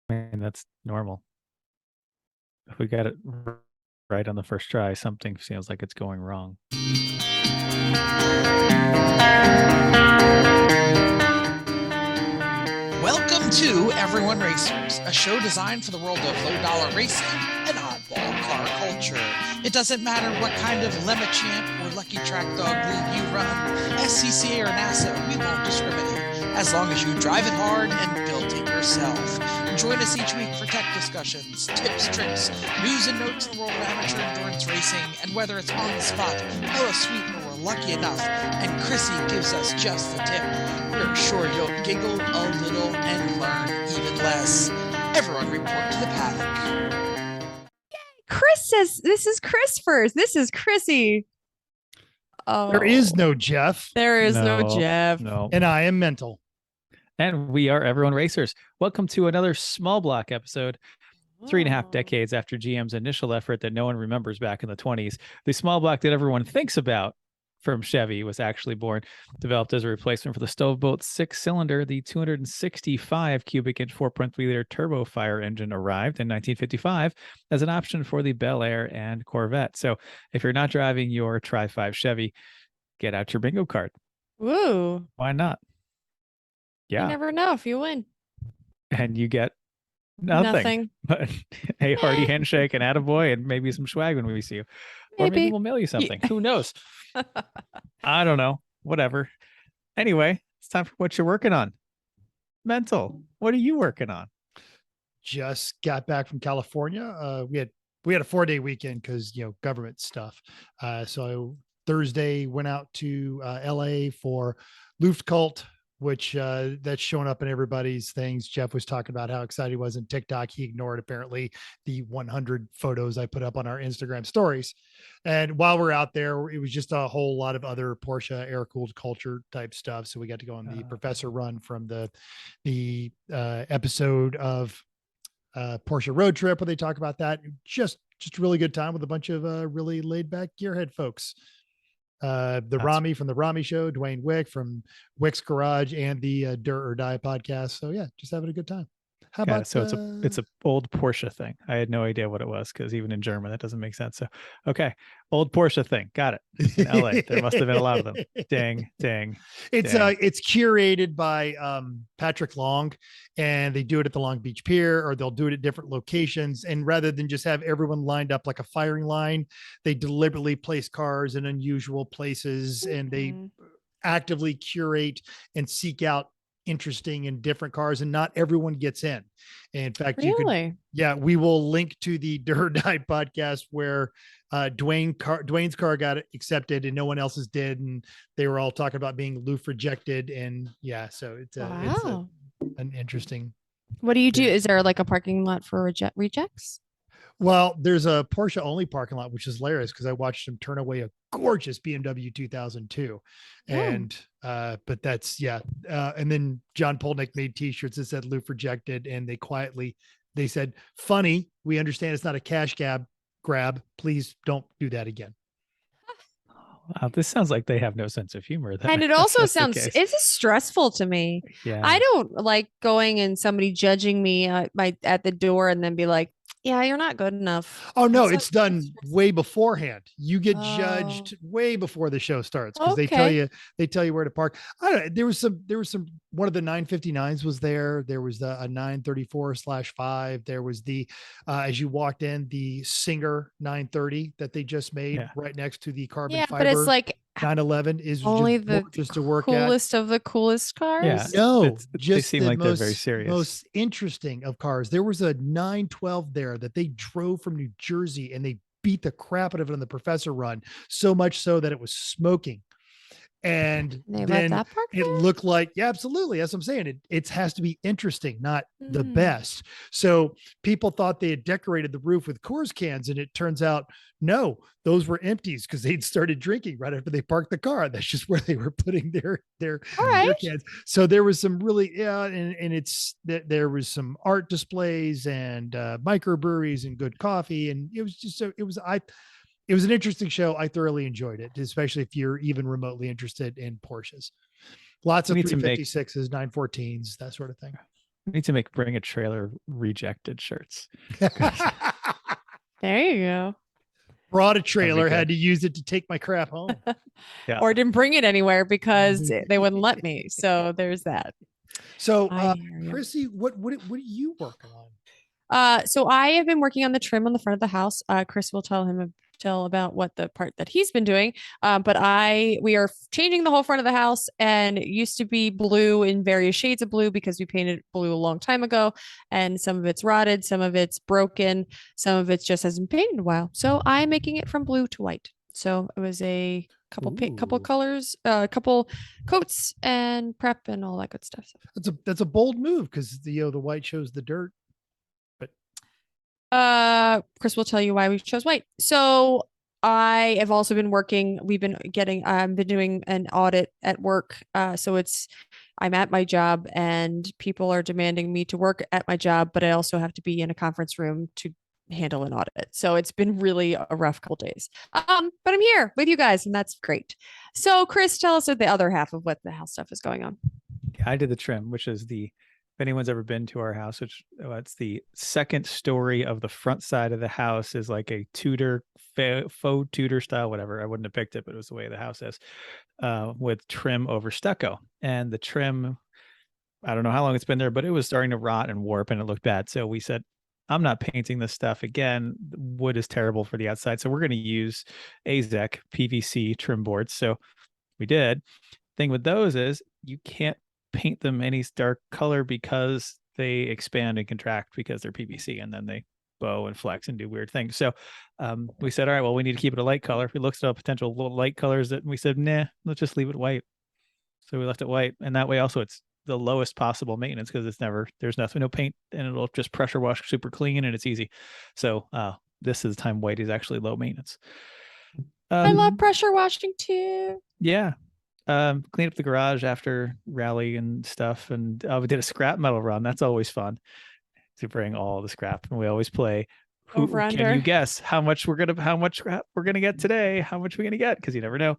mean, that's normal. If we got it right on the first try, something feels like it's going wrong. Welcome to Everyone Racers, a show designed for the world of low-dollar racing and oddball car culture. It doesn't matter what kind of Lemachamp or Lucky Track Dog league you run, SCCA or NASA, we won't discriminate, as long as you drive it hard and build it yourself. Join us each week for tech discussions, tips, tricks, news and notes in the world of amateur endurance racing, and whether it's on the spot, hella sweet, or we're lucky enough, and Chrissy gives us just the tip, we're sure you'll giggle a little and learn even less. Everyone report to the paddock. Chris says, this is Chris first. This is Chrissy. Oh, there is no Jeff. There is no Jeff. No. And I am mental. And we are Everyone Racers. Welcome to another small block episode. 3.5 decades after GM's initial effort that no one remembers back in the 20s, the small block that everyone thinks about from Chevy was actually born, developed as a replacement for the Stoveboat 6-cylinder. The 265 cubic inch 4.3-liter turbo fire engine arrived in 1955 as an option for the Bel Air and Corvette. So if you're not driving your Tri-5 Chevy, get out your bingo card. Woo. Why not? Yeah. You never know if you win. And you get nothing. But a hearty handshake and attaboy and maybe some swag when we see you. Or maybe we'll mail you something. Who knows? I don't know. Whatever. Anyway, it's time for what you're working on. Mental. What are you working on? Just got back from California. We had a 4-day weekend because government stuff. So Thursday went out to LA for Luftkult, which that's showing up in everybody's things. Jeff was talking about how excited he was in TikTok. He ignored apparently the 100 photos I put up on our Instagram stories. And while we're out there, it was just a whole lot of other Porsche air-cooled culture type stuff. So we got to go on the professor run from the episode of Porsche Road Trip where they talk about that. Just a really good time with a bunch of really laid back gearhead folks. Rami from the Rami Show, Dwayne Wick from Wick's Garage, and the Dirt or Die podcast. So yeah, just having a good time. How about it. So it's a old Porsche thing. I had no idea what it was because even in German that doesn't make sense. So okay, old Porsche thing. Got it. In LA, there must have been a lot of them. Dang. It's curated by Patrick Long, and they do it at the Long Beach Pier, or they'll do it at different locations. And rather than just have everyone lined up like a firing line, they deliberately place cars in unusual places, and they actively curate and seek out interesting and different cars, and not everyone gets in. And in fact, we will link to the Dirt Die podcast where Dwayne's car got accepted and no one else's did, and they were all talking about being Loof rejected. And yeah, so it's an interesting. What do you do? Is there like a parking lot for rejects? Well, there's a Porsche only parking lot, which is hilarious because I watched them turn away a gorgeous BMW 2002. And, but that's, and then John Polnick made t-shirts that said Loof rejected. And they said, funny, we understand it's not a cash grab. Please don't do that again. Wow, this sounds like they have no sense of humor. And it also sounds, it's stressful to me. Yeah. I don't like going and somebody judging me at the door and then be like, yeah, you're not good enough. Oh no, it's done way beforehand. You get judged way before the show starts because they tell you where to park. I don't know. There was some, one of the 959s was there. There was a 934/5. There was the, as you walked in, the Singer 930 that they just made right next to the carbon fiber. But it's like 911 is only just to work coolest of the coolest cars. Yeah, no, they seem like they're very serious. Most interesting of cars. There was a 912 there that they drove from New Jersey, and they beat the crap out of it on the professor run, so much so that it was smoking. And then it looked like, absolutely. That's what I'm saying. It has to be interesting, not the best. So people thought they had decorated the roof with Coors cans, and it turns out, no, those were empties because they'd started drinking right after they parked the car. That's just where they were putting their cans. So there was some really, and it's that there was some art displays and microbreweries and good coffee. And it was just, it was an interesting show. I thoroughly enjoyed it, especially if you're even remotely interested in Porsches. Lots of 356s, 914s, that sort of thing. We need to bring a trailer rejected shirts. There you go. Brought a That'd be trailer, had good. to use it to take my crap home. Yeah. Or didn't bring it anywhere because they wouldn't let me. So there's that. So, I hear you. Chrissy, what are you working on? So I have been working on the trim on the front of the house. Chris will tell about what the part that he's been doing. But we are changing the whole front of the house, and it used to be blue in various shades of blue because we painted blue a long time ago, and some of it's rotted, some of it's broken, some of it just hasn't been painted in a while. So I'm making it from blue to white. So it was a couple Ooh. colors, couple coats and prep and all that good stuff. So That's a bold move because the white shows the dirt. Chris will tell you why we chose white. So I have also been working. I've been doing an audit at work. So I'm at my job and people are demanding me to work at my job, but I also have to be in a conference room to handle an audit. So it's been really a rough couple days. But I'm here with you guys and that's great. So Chris, tell us what the other half of what the house stuff is going on. I did the trim, which is if anyone's ever been to our house, which it's the second story of the front side of the house is like a Tudor, faux Tudor style, whatever. I wouldn't have picked it, but it was the way the house is, with trim over stucco. And the trim, I don't know how long it's been there, but it was starting to rot and warp and it looked bad. So we said, I'm not painting this stuff again. Wood is terrible for the outside. So we're going to use AZEK PVC trim boards. So we did. Thing with those is you can't paint them any dark color because they expand and contract because they're PVC, and then they bow and flex and do weird things. So we said, all right, well, we need to keep it a light color. We looked at potential little light colors that we said, nah, let's just leave it white. So we left it white, and that way also it's the lowest possible maintenance because there's no paint, and it'll just pressure wash super clean and it's easy. So this is the time white is actually low maintenance. I love pressure washing too. Yeah. Clean up the garage after rally and stuff, and we did a scrap metal run. That's always fun to bring all the scrap, and we always play Over can under. you guess how much scrap we're gonna get today? How much are we gonna get? Because you never know.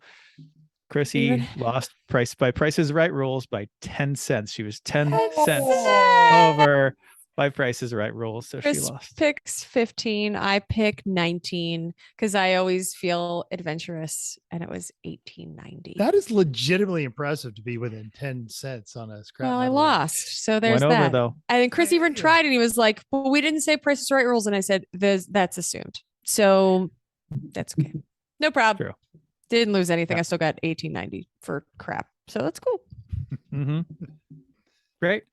Chrissy lost Price is Right rules by 10 cents. She was 10 cents over by Price is Right rules, so Chris she lost. picks 15. I pick 19 because I always feel adventurous, and it was 18.90. That is legitimately impressive to be within 10 cents on a scrap. Well, I metal. lost, so there's Went over that. though. And then Chris even tried, and he was like, "Well, we didn't say Price is Right rules," and I said, "That's assumed." So that's okay. No problem. True. Didn't lose anything. Yeah. I still got 18.90 for crap, so that's cool. Mm-hmm. Great.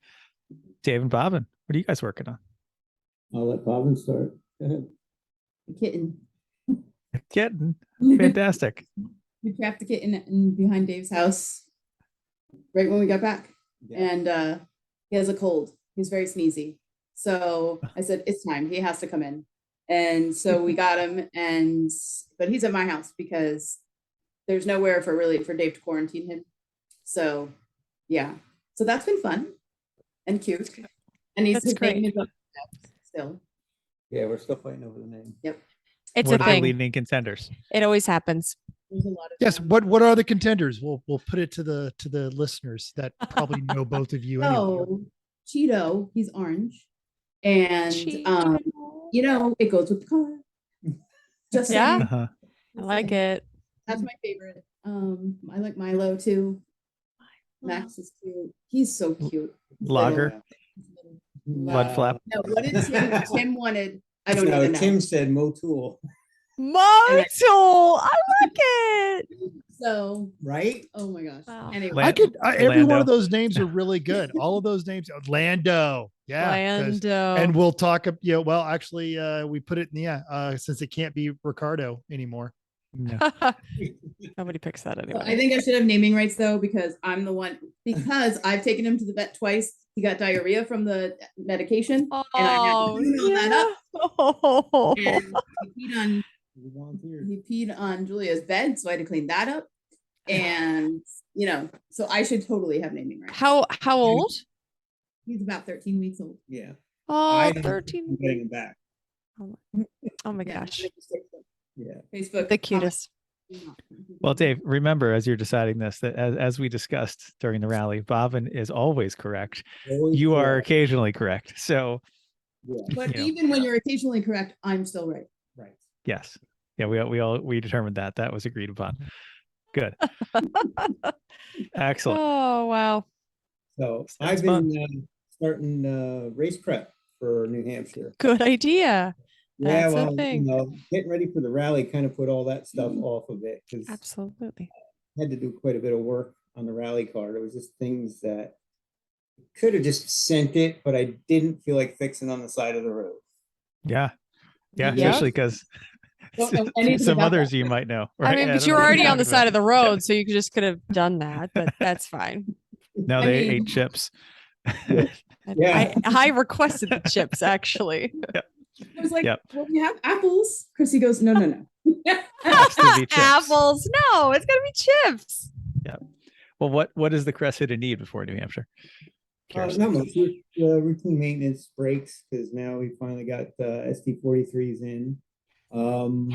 Dave and Bobbin, what are you guys working on? I'll let Bobbin start. Go ahead. The kitten. Kitten. Fantastic. We trapped the kitten behind Dave's house right when we got back. Yeah. And he has a cold. He's very sneezy. So I said, it's time. He has to come in. And so we got him, but he's at my house because there's nowhere for Dave to quarantine him. So yeah. So that's been fun and cute. And his name is up still. Yeah, we're still fighting over the name. Yep. It's We're a the thing. leading contenders. It always happens. There's a lot of Yes. What are the contenders? We'll put it to the listeners that probably know both of you. Anyway. So Cheeto, he's orange. And it goes with the car. Just Yeah. saying. Uh-huh. I like it. That's my favorite. I like Milo too. Max is cute. He's so cute. Lager. Mud flap. No, what did Tim wanted? I don't No, even know. Tim said Motul, Motul. I like it. So, right? oh my gosh. Wow. Anyway, Every one Lando. of those names are really good. All of those names. Lando. Yeah. 'cause- Lando. And we'll talk. Well, actually, we put it in since it can't be Ricardo anymore. No. Nobody picks that so anyway. I think I should have naming rights though, because I'm the one, because I've taken him to the vet twice. He got diarrhea from the medication. And I had to clean all that up. And he peed on Julia's bed, so I had to clean that up. And so I should totally have naming rights. How old? He's about 13 weeks old. Yeah. Oh, I'm 13. getting him back. Oh my Yeah. gosh. Yeah. Facebook. The cutest. Well, Dave, remember as you're deciding this that as we discussed during the rally, Bobbin is always correct. Always You are correct. occasionally correct. So, Yeah. But you know, even when you're occasionally correct, I'm still right. Right. yes. Yeah, we determined that. That was agreed upon. Good. Excellent. Oh, wow. So Sounds I've been starting race prep for New Hampshire. Good idea. Yeah, That's a well, thing. getting ready for the rally kind of put all that stuff off of it because Absolutely. I had to do quite a bit of work on the rally car. There was just things that could have just sent it, but I didn't feel like fixing on the side of the road. Yeah. Yeah. Yep. Especially because Don't know anything some about others that. you might know. I Right? mean, Yeah, but don't you're know what already you're on the talking side of about. the road, so you just could have done that, but that's fine. No, I they mean- ate chips. Yeah. I requested the chips actually. I was like, Yep. well, we have apples. Chrissy goes, no. Has to be chips. Apples. No, it's gonna be chips. Well, what does the Cressida need before New Hampshire? Curious. Not much. Routine maintenance brakes because now we finally got ST43s in. I'm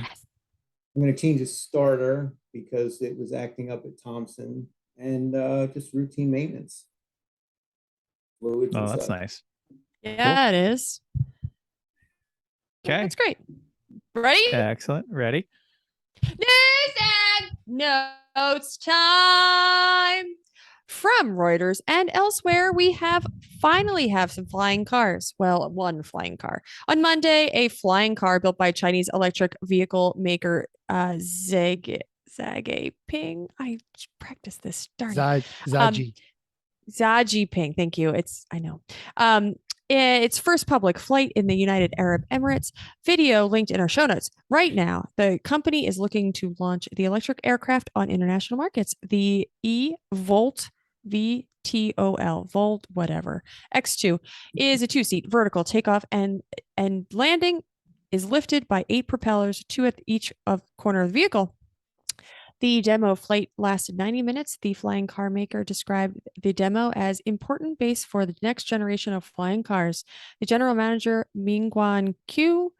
going to change the starter because it was acting up at Thompson and just routine maintenance. Fluids Oh, and that's such. nice. Yeah, it is. Okay. That's great. Ready? Excellent. Ready? News and notes time. From Reuters and elsewhere, we finally have some flying cars. Well, one flying car. On Monday, a flying car built by Chinese electric vehicle maker Zhangping. I practiced this. Darn it. Zaji. Xi Ping. Thank you. I know. Its first public flight in the United Arab Emirates. Video linked in our show notes. Right now, the company is looking to launch the electric aircraft on international markets. The E-Volt VTOL, Volt, whatever. X2 is a two-seat vertical takeoff and landing is lifted by 8 propellers, 2 at each of corner of the vehicle. The demo flight lasted 90 minutes. The flying car maker described the demo as important base for the next generation of flying cars. The general manager, Mingguan Q,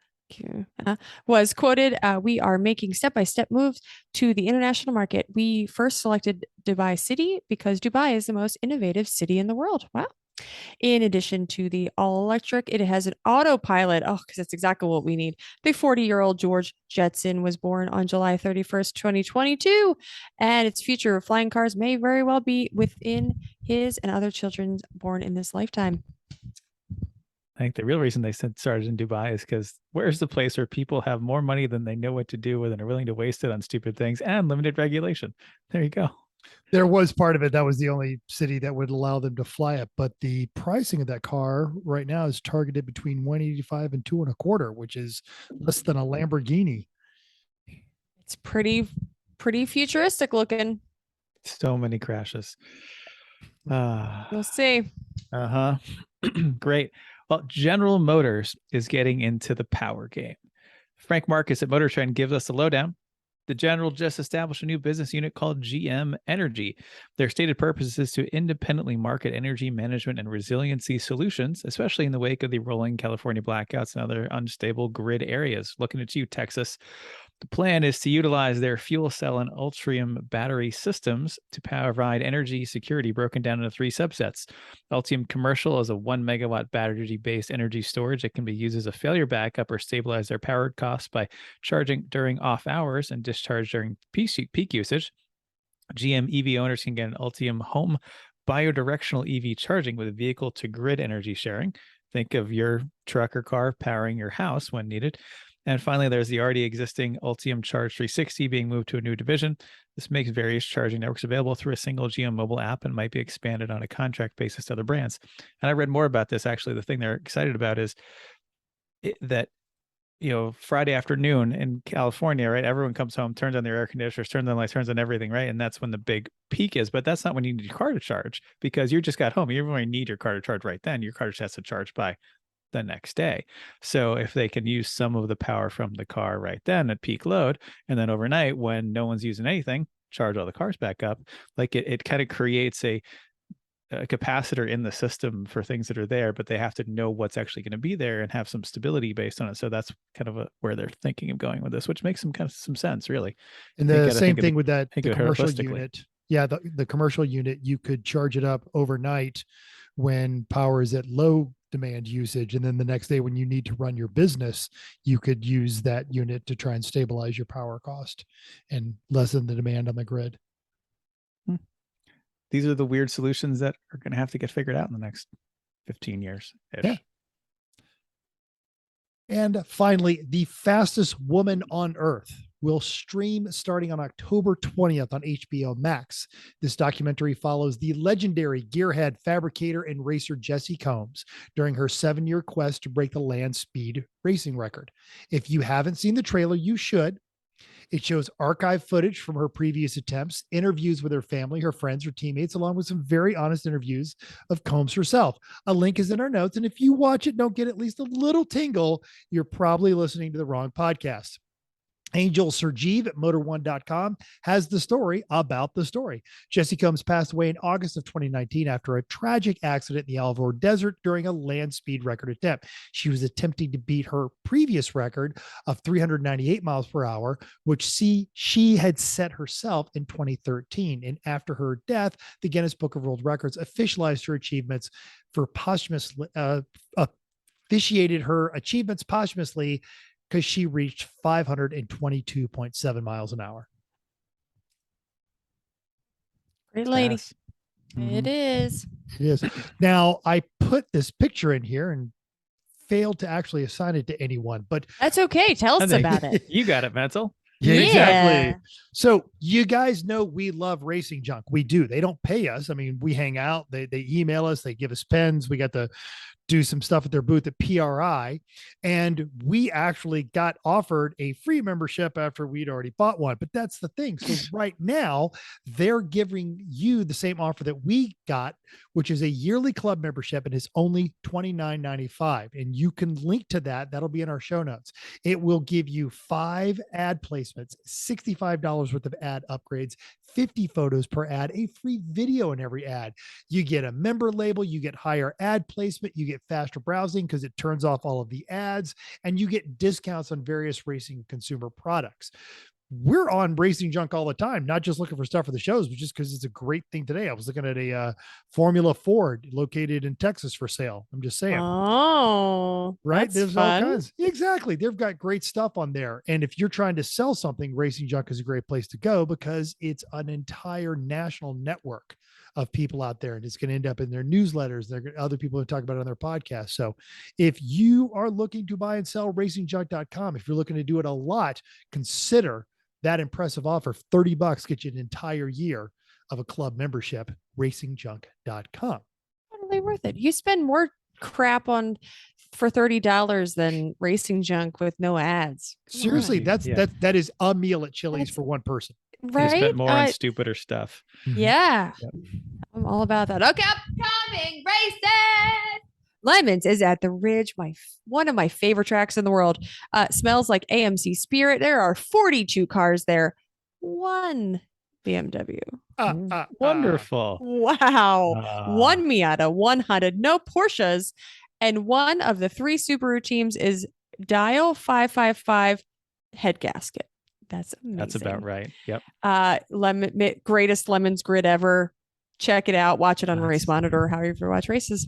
was quoted, "We are making step-by-step moves to the international market. We first selected Dubai City because Dubai is the most innovative city in the world." Wow. In addition to the all-electric, it has an autopilot. Oh, because that's exactly what we need. The 40-year-old George Jetson was born on July 31st, 2022, and its future of flying cars may very well be within his and other children born in this lifetime. I think the real reason they started in Dubai is because where's the place where people have more money than they know what to do with and are willing to waste it on stupid things and limited regulation? There you go. There was part of it that was the only city that would allow them to fly it, but the pricing of that car right now is targeted between 185 and 225, which is less than a Lamborghini. It's pretty futuristic looking. So many crashes. We'll see. Great. Well, General Motors is getting into the power game. Frank Marcus at Motor Trend gives us the lowdown. The General just established a new business unit called GM Energy. Their stated purpose is to independently market energy management and resiliency solutions, especially in the wake of the rolling California blackouts and other unstable grid areas. Looking at you, Texas. The plan is to utilize their fuel cell and Ultium battery systems to provide energy security broken down into 3 subsets. Ultium Commercial is a 1 megawatt battery-based energy storage that can be used as a failure backup or stabilize their power costs by charging during off hours and discharge during peak usage. GM EV owners can get an Ultium home biodirectional EV charging with a vehicle to grid energy sharing. Think of your truck or car powering your house when needed. And finally, there's the already existing Ultium Charge 360 being moved to a new division. This makes various charging networks available through a single GM mobile app and might be expanded on a contract basis to other brands. And I read more about this. Actually, the thing they're excited about is that, Friday afternoon in California, right? Everyone comes home, turns on their air conditioners, turns on lights, turns on everything, right? And that's when the big peak is. But that's not when you need your car to charge because you just got home. You don't really need your car to charge right then. Your car just has to charge by the next day. So if they can use some of the power from the car right then at peak load, and then overnight when no one's using anything, charge all the cars back up, like it kind of creates a a capacitor in the system for things that are there, but they have to know what's actually going to be there and have some stability based on it. So that's kind of where they're thinking of going with this, which makes some sense, really. And the same thing with that, the commercial holistically. unit. Yeah, the commercial unit, you could charge it up overnight when power is at low demand usage. And then the next day when you need to run your business, you could use that unit to try and stabilize your power cost and lessen the demand on the grid. These are the weird solutions that are going to have to get figured out in the next 15 years. Yeah. And finally, The Fastest Woman on Earth will stream starting on October 20th on HBO Max. This documentary follows the legendary gearhead, fabricator, and racer Jessie Combs during her 7-year quest to break the land speed racing record. If you haven't seen the trailer, you should. It shows archive footage from her previous attempts, interviews with her family, her friends, her teammates, along with some very honest interviews of Combs herself. A link is in our notes. And if you watch it, don't get at least a little tingle, you're probably listening to the wrong podcast. Angel Sergeev at motor1.com has the story about the story. Jessie Combs passed away in August of 2019 after a tragic accident in the Alvord Desert during a land speed record attempt. She was attempting to beat her previous record of 398 miles per hour, which she had set herself in 2013. And after her death, the Guinness Book of World Records officialized her achievements for officiated her achievements posthumously because she reached 522.7 miles an hour. Great lady. Mm-hmm. It is. It is. Now, I put this picture in here and failed to actually assign it to anyone, but that's okay. Tell us about it. You got it, Mental. Yeah, exactly. So you guys know we love Racing Junk. We do. They don't pay us. I mean, we hang out. They email us. They give us pens. We got to do some stuff at their booth at PRI. And we actually got offered a free membership after we'd already bought one. But that's the thing. So right now, they're giving you the same offer that we got, which is a yearly club membership, and it's only $29.95. And you can link to that. That'll be in our show notes. It will give you 5 ad placements, $65 worth of ad upgrades, 50 photos per ad, a free video in every ad. You get a member label, you get higher ad placement, you get faster browsing because it turns off all of the ads, and you get discounts on various racing consumer products. We're on Racing Junk all the time, not just looking for stuff for the shows, but just because it's a great thing today. I was looking at a Formula Ford located in Texas for sale. I'm just saying. Oh, right. That's There's fun. all kinds. Exactly. They've got great stuff on there. And if you're trying to sell something, Racing Junk is a great place to go because it's an entire national network of people out there, and it's going to end up in their newsletters. They're other people who talk about it on their podcast. So if you are looking to buy and sell, racingjunk.com, if you're looking to do it a lot, consider that impressive offer. $30 gets you an entire year of a club membership, racingjunk.com. Totally worth it. You spend more crap on for $30 than Racing Junk with no ads. Come Seriously, on. that is a meal at Chili's That's- for one person. right? You spent more on stupider stuff. Yeah. Yep. I'm all about that. Okay, upcoming races. Lemons is at the Ridge, one of my favorite tracks in the world. Smells like AMC Spirit. There are 42 cars there. 1 BMW. Wonderful. Wow. 1 Miata, 1 Honda, no Porsches. And one of the 3 Subaru teams is Dial 555 head gasket. That's amazing. That's about right. Yep. Greatest Lemons grid ever. Check it out. Watch it on Nice. Race Monitor or however you watch races.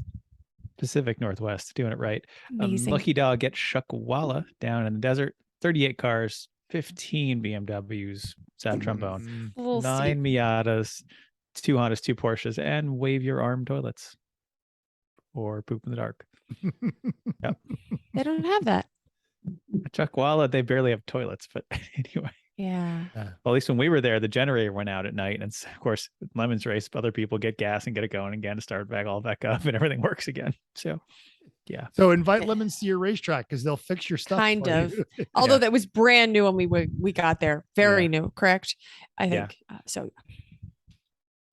Pacific Northwest, doing it right. Amazing. Lucky Dog gets Shukwalla down in the desert. 38 cars, 15 BMWs, sad trombone, We'll 9 see. Miatas, 2 Hondas, 2 Porsches, and wave your arm toilets or poop in the dark. Yep. They don't have that. Chuckwalla, they barely have toilets, but anyway. Yeah. Well, at least when we were there, the generator went out at night, and of course, Lemons race, other people get gas and get it going again to start back up, and everything works again. So, yeah. So invite Lemons to your racetrack because they'll fix your stuff. Kind for of. you. Although Yeah. that was brand new when we got there. Very Yeah. new, correct? I Yeah. think. So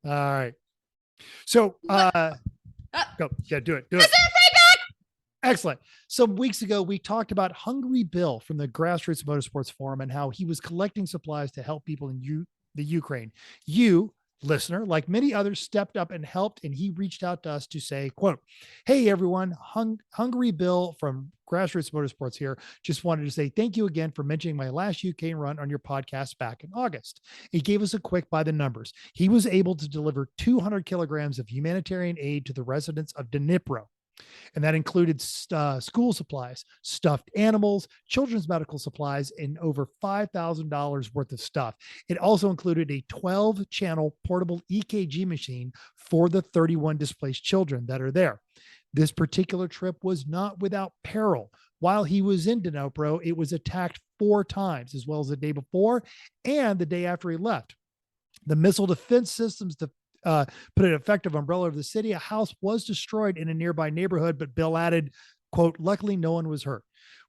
All right. So go. Yeah, do it. Do it. Excellent. Some weeks ago, we talked about Hungry Bill from the Grassroots Motorsports Forum and how he was collecting supplies to help people in the Ukraine. You, listener, like many others, stepped up and helped, and he reached out to us to say, quote, "Hey everyone, Hungary Bill from Grassroots Motorsports here. Just wanted to say thank you again for mentioning my last UK run on your podcast back in August. He gave us a quick by the numbers. He was able to deliver 200 kilograms of humanitarian aid to the residents of Dnipro. And that included school supplies, stuffed animals, children's medical supplies, and over $5,000 worth of stuff. It also included a 12-channel portable EKG machine for the 31 displaced children that are there. This particular trip was not without peril. While he was in Dnipro, it was attacked 4 times, as well as the day before and the day after he left. The missile defense systems put an effective umbrella over the city. A house was destroyed in a nearby neighborhood, but Bill added, quote, luckily no one was hurt.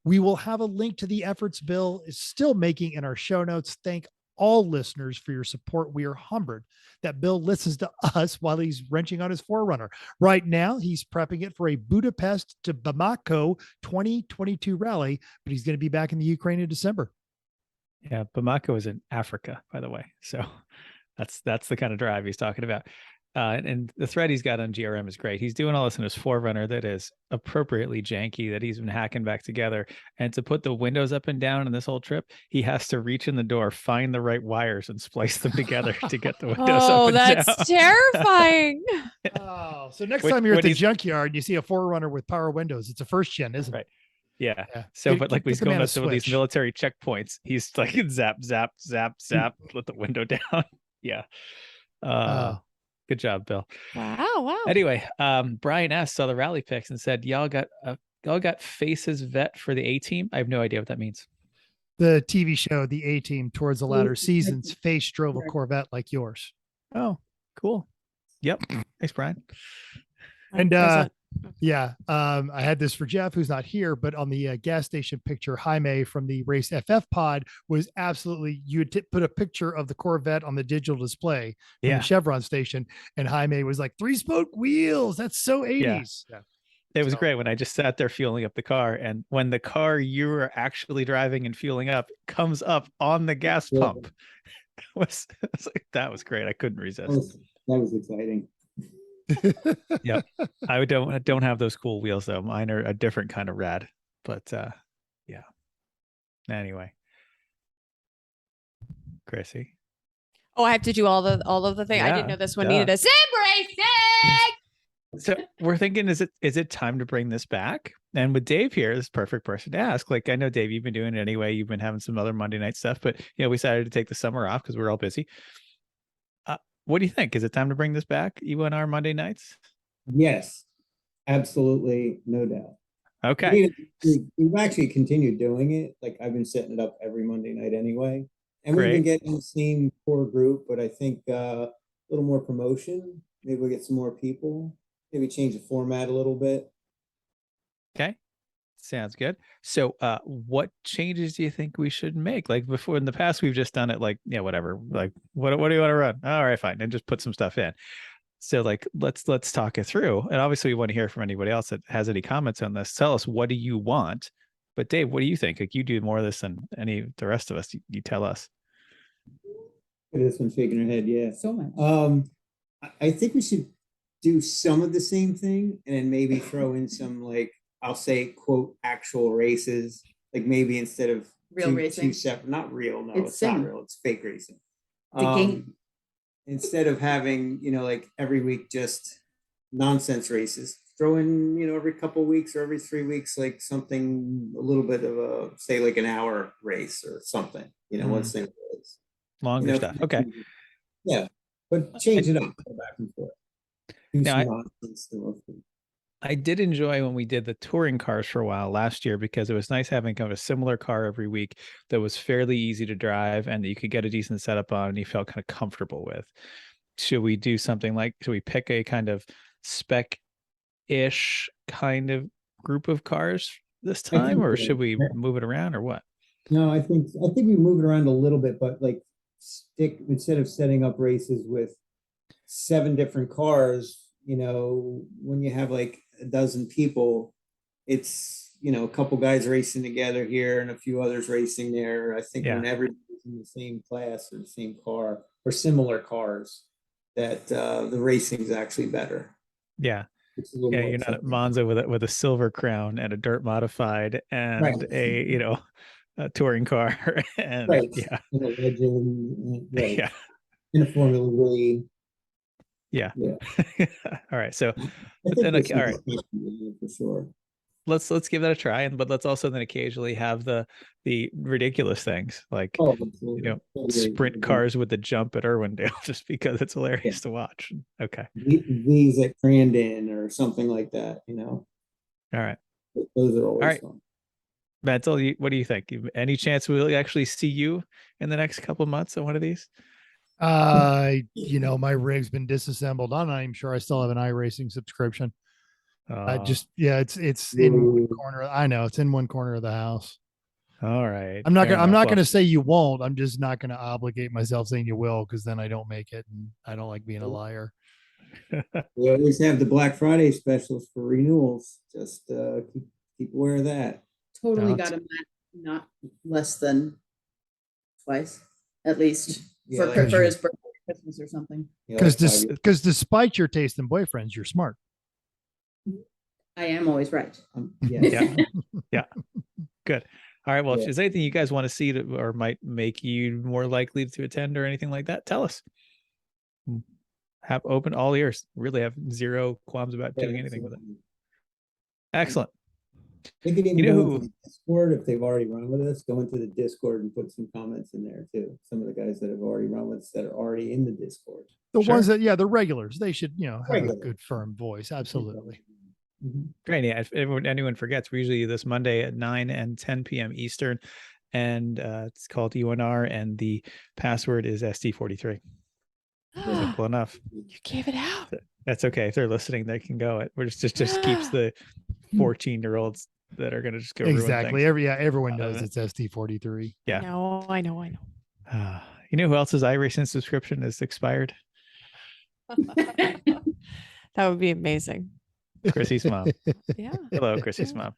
We will have a link to the efforts Bill is still making in our show notes. Thank all listeners for your support. We are humbled that Bill listens to us while he's wrenching on his 4Runner. Right now, he's prepping it for a Budapest to Bamako 2022 rally, but he's going to be back in the Ukraine in December. Yeah, Bamako is in Africa, by the way. So that's the kind of drive he's talking about. And the thread he's got on GRM is great. He's doing all this in his 4Runner that is appropriately janky, that he's been hacking back together. And to put the windows up and down in this whole trip, he has to reach in the door, find the right wires, and splice them together to get the windows up and down. Oh, that's terrifying. Oh, so next time you're at the junkyard and you see a 4Runner with power windows, it's a first gen, isn't it? Yeah. So, but like when he's going to some of these military checkpoints, he's like zap, zap, zap, zap, let the window down. Yeah. Good job, Bill. Wow. Anyway, Brian S saw the rally pics and said, y'all got Faces vet for the A team. I have no idea what that means. The TV show, the A Team, towards the latter seasons, Face drove a Corvette like yours. Oh, cool. Yep. Thanks, Brian. And yeah, I had this for Jeff, who's not here, but on the gas station picture, Jaime from the Race FF pod was absolutely, you would put a picture of the Corvette on the digital display from the Chevron station, and Jaime was like, 3-spoke wheels. That's so 80s. Yeah. It was great when I just sat there fueling up the car, and when the car you were actually driving and fueling up comes up on the gas pump, that was great. I couldn't resist. That was exciting. Yeah, I don't have those cool wheels though. Mine are a different kind of rad. But yeah. Anyway, Chrissy. Oh, I have to do all of the thing. Yeah, I didn't know this one needed a sim racing. So we're thinking, is it time to bring this back? And with Dave here, this is the perfect person to ask. Like, I know Dave, you've been doing it anyway. You've been having some other Monday night stuff, but we decided to take the summer off because we're all busy. What do you think? Is it time to bring this back? E1R Monday nights? Yes, absolutely, no doubt. Okay. We've actually continued doing it. Like, I've been setting it up every Monday night anyway. And Great. We've been getting the same core group, but I think a little more promotion. Maybe we'll get some more people. Maybe change the format a little bit. Okay. Sounds good. So what changes do you think we should make? Like, before, in the past, we've just done it like, whatever. Like, what do you want to run? All right, fine. And just put some stuff in. So like, let's talk it through. And obviously we want to hear from anybody else that has any comments on this. Tell us, what do you want? But Dave, what do you think? Like, you do more of this than any of the rest of us. You tell us. This one shaking her head. Yeah. So much. I think we should do some of the same thing and then maybe throw in some, like, I'll say, quote, actual races, like maybe instead of real racing, two separate, not real. No, it's not real. It's fake racing. It's a game. Instead of having, like every week, just nonsense races, throw in, every couple of weeks or every 3 weeks, like something, a little bit of a, say, like an hour race or something, what's the race. Longer stuff. Okay. Yeah. But change it up, go back and forth. Now, I did enjoy when we did the touring cars for a while last year, because it was nice having kind of a similar car every week that was fairly easy to drive and that you could get a decent setup on and you felt kind of comfortable with. Should we do something like, should we pick a kind of spec-ish kind of group of cars this time, or should we move it around, or what? No, I think we move it around a little bit, but like instead of setting up races with 7 different cars, when you have like a dozen people, it's, a couple guys racing together here and a few others racing there. I think when everybody's in the same class or the same car or similar cars, that the racing's actually better. Yeah. It's a little Yeah, more you're not at acceptable. Monza with a silver crown and a dirt modified and Right. a touring car and Right. yeah. And a legend, right. Yeah. In a Formula E. Yeah. Yeah. All right. So I but think then there's some all right, discussion in there for sure. let's give that a try, but let's also then occasionally have the ridiculous things like Oh, absolutely. sprint cars with the jump at Irwindale just because it's hilarious to watch. Okay. These at Crandon or something like that, All right. Those are always right. fun. Mental, what do you think? Any chance we'll actually see you in the next couple of months on one of these? My rig's been disassembled. I'm not even sure I still have an iRacing subscription. It's in one corner. I know it's in one corner of the house. All right. I'm not gonna say you won't. I'm just not gonna obligate myself saying you will, because then I don't make it, and I don't like being a liar. We always have the Black Friday specials for renewals. Just keep aware of that. Totally got him not less than twice, at least for his birthday, Christmas, or something. Because despite your taste in boyfriends, you're smart. I am always right. Yeah. Good. All right. Well, if there's anything you guys want to see or might make you more likely to attend or anything like that, tell us. Have open all ears. Really have zero qualms about doing anything with it. Excellent. They could even go into the Discord if they've already run with us. Go into the Discord and put some comments in there too. Some of the guys that have already run with us that are already in the Discord. The ones that, the regulars, they should, have a good firm voice. Absolutely. Great. Yeah. If anyone forgets, we're usually this Monday at 9 and 10 p.m. Eastern, and it's called E1R, and the password is SD43. Simple enough. You gave it out. That's okay. If they're listening, they can go. We're just keeps the 14-year-olds that are going to just go exactly. Everyone knows it's SD43. Yeah. I know. You know who else's iRacing subscription is expired? That would be amazing. Chrissy's mom. Yeah. Hello, Chrissy's mom.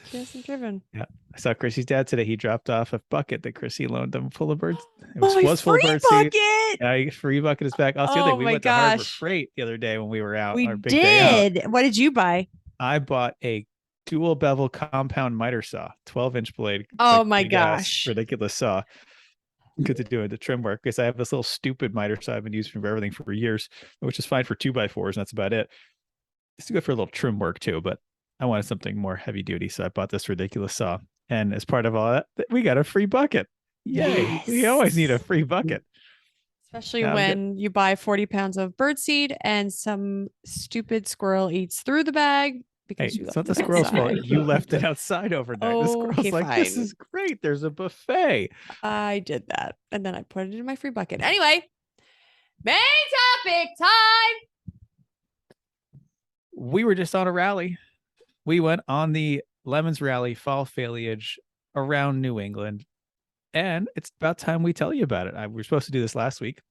She hasn't driven. Yeah. I saw Chrissy's dad today. He dropped off a bucket that Chrissy loaned him full of birds. It was full of bird seed. Yeah, free bucket is back. Also, the other thing, we went to Harbor Freight the other day when we were out. We our big day did. What did you buy? I bought a dual bevel compound miter saw, 12-inch blade. Oh my gosh. Ridiculous saw. Good to do the trim work, because I have this little stupid miter saw I've been using for everything for years, which is fine for 2x4s, and that's about it. It's good for a little trim work too, but I wanted something more heavy duty, so I bought this ridiculous saw. And as part of all that, we got a free bucket. Yay! Yes. We always need a free bucket, especially when you buy 40 pounds of birdseed and some stupid squirrel eats through the bag. Because it's not the squirrel's fault. You left it outside overnight. The squirrel's like, fine. This is great. There's a buffet. I did that, and then I put it in my free bucket. Anyway, main topic time. We were just on a rally. We went on the Lemons Fall Failiage around New England, and it's about time we tell you about it. We were supposed to do this last week.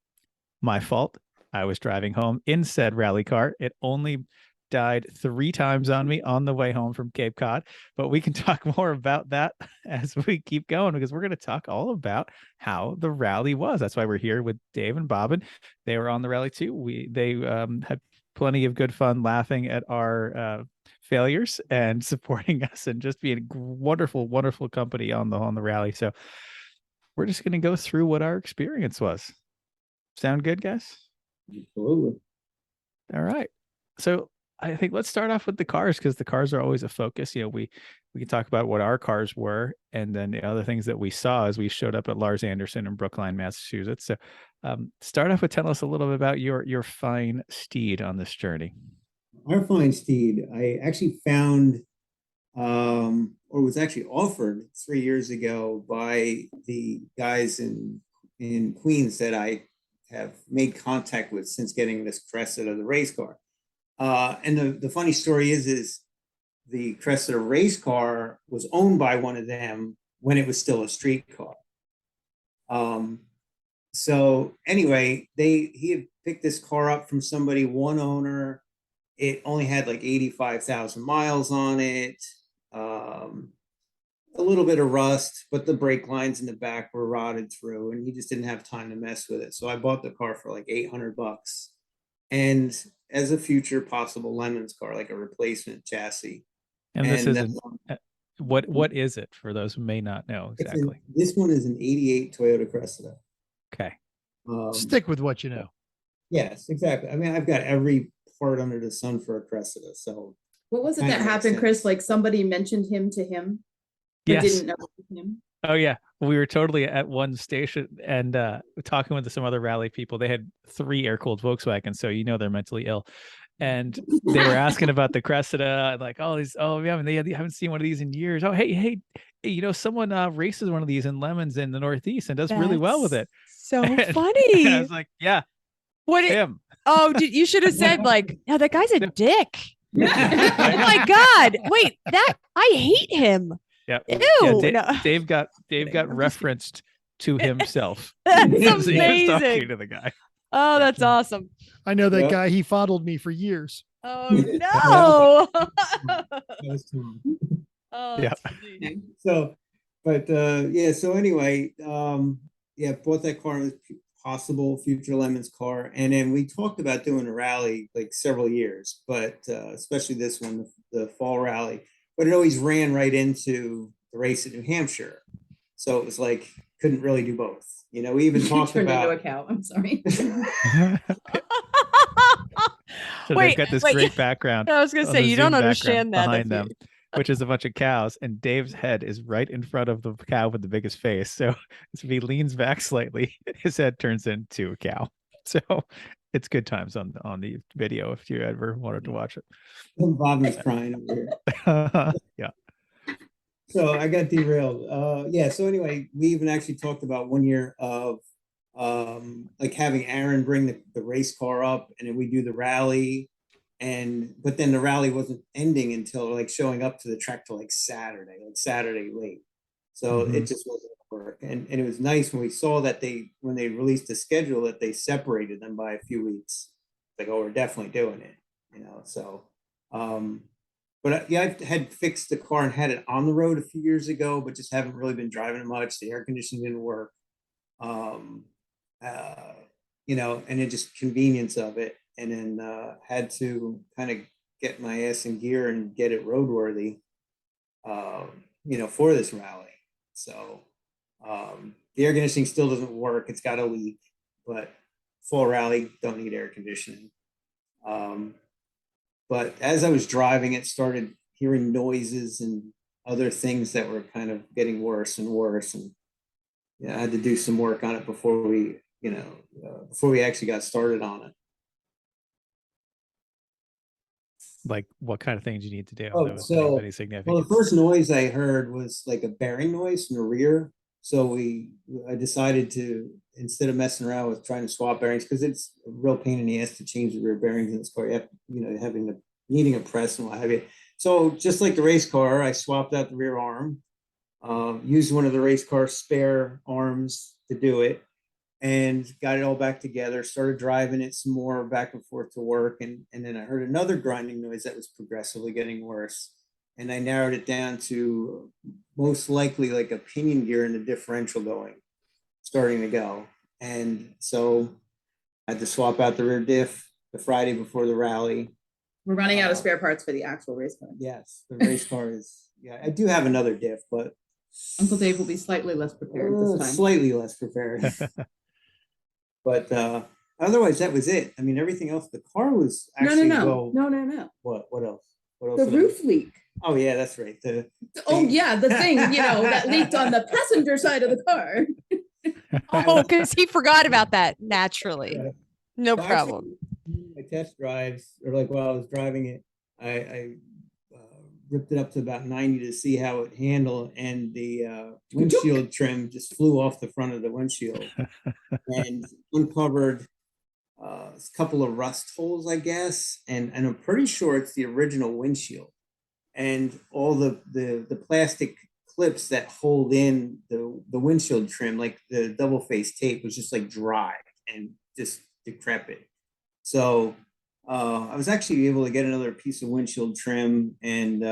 My fault. I was driving home in said rally car. It only died 3 times on me on the way home from Cape Cod, but we can talk more about that as we keep going, because we're going to talk all about how the rally was. That's why we're here with Dave and Bobbin. They were on the rally too. They had plenty of good fun laughing at our failures and supporting us and just being wonderful company on the rally. So we're just going to go through what our experience was. Sound good, guys? Absolutely. All right. So I think let's start off with the cars, because the cars are always a focus. We can talk about what our cars were, and then the other things that we saw as we showed up at Lars Anderson in Brookline, Massachusetts. So start off with telling us a little bit about your fine steed on this journey. Our fine steed, I actually found, or was actually offered 3 years ago by the guys in Queens that I have made contact with since getting this Cressida, the race car. And the funny story is the Cressida race car was owned by one of them when it was still a street car. So anyway, he had picked this car up from somebody, one owner. It only had like 85,000 miles on it. A little bit of rust, but the brake lines in the back were rotted through, and he just didn't have time to mess with it. So I bought the car for like $800. and as a future possible Lemons car, like a replacement chassis. And this isn't what is it for those who may not know exactly? This one is an 88 Toyota Cressida. Okay. Stick with what you know. Yes, exactly. I mean, I've got every part under the sun for a Cressida. So What was it Kinda that makes happened, sense. Chris? Like somebody mentioned him to him, but Yes. didn't know it was him. Oh yeah, we were totally at one station and talking with some other rally people. They had 3 air-cooled Volkswagens, so they're mentally ill. And they were asking about the Cressida, like, we haven't seen one of these in years. Oh, hey, someone races one of these in Lemons in the Northeast and does really well with it. So And funny. I was like, yeah, What? him. Oh, you should have said like, no, that guy's a dick. Oh my God! Wait, I hate him. Yeah. Ew. Yeah, No. Dave got referenced to himself. That's He was amazing. talking to the guy. Oh, that's awesome. I know that Yep. guy. He fondled me for years. Oh no. that was Tom. Oh, Yeah. that's funny. So, but so anyway, bought that car as possible future Lemons car, and then we talked about doing a rally like several years, but especially this one, the fall rally, but it always ran right into the race in New Hampshire, so it was like couldn't really do both. We even talked Turned into a about. cow. I'm sorry. So Wait, they've got this wait. great background. I was gonna on say the you don't Zoom understand that background if behind them, which is a bunch of cows, and Dave's head is right in front of the cow with the biggest face. So if he leans back slightly, his head turns into a cow. So it's good times on the video if you ever wanted to watch it. Bobbin's crying over here. Yeah. So I got derailed. So anyway, we even actually talked about one year of like having Aaron bring the race car up, and then we do the rally, but then the rally wasn't ending until like showing up to the track till like Saturday late. So it just wasn't gonna work. And it was nice when we saw that when they released the schedule that they separated them by a few weeks. Like, oh, we're definitely doing it, so but I had fixed the car and had it on the road a few years ago, but just haven't really been driving it much. The air conditioning didn't work. And it just convenience of it. And then had to kind of get my ass in gear and get it roadworthy, for this rally. So the air conditioning still doesn't work. It's got a leak, but full rally, don't need air conditioning. But as I was driving it, started hearing noises and other things that were kind of getting worse and worse. And I had to do some work on it before we actually got started on it. Like, what kind of things you need to do? Oh, that was so, any significant. Well, the first noise I heard was like a bearing noise from the rear. So I decided to, instead of messing around with trying to swap bearings, because it's a real pain in the ass to change the rear bearings in this car. You have, needing a press and what have you. So just like the race car, I swapped out the rear arm, used one of the race car spare arms to do it, and got it all back together, started driving it some more back and forth to work. And then I heard another grinding noise that was progressively getting worse. And I narrowed it down to most likely like a pinion gear and a differential starting to go. And so I had to swap out the rear diff the Friday before the rally. We're running out of spare parts for the actual race car. Yes, the race car is, I do have another diff, but Uncle Dave will be slightly less prepared this time. Slightly less prepared. But otherwise, that was it. I mean, everything else, the car was actually No. What else? The roof leak. Oh yeah, that's right. The thing, that leaked on the passenger side of the car. Oh, because he forgot about that naturally. Yeah. No Well, problem. actually, my test drives, or like while I was driving it, I ripped it up to about 90 to see how it handled, and the windshield trim just flew off the front of the windshield and uncovered a couple of rust holes, I guess, and I'm pretty sure it's the original windshield, and all the plastic clips that hold in the windshield trim, like the double face tape, was just like dry and just decrepit. So I was actually able to get another piece of windshield trim and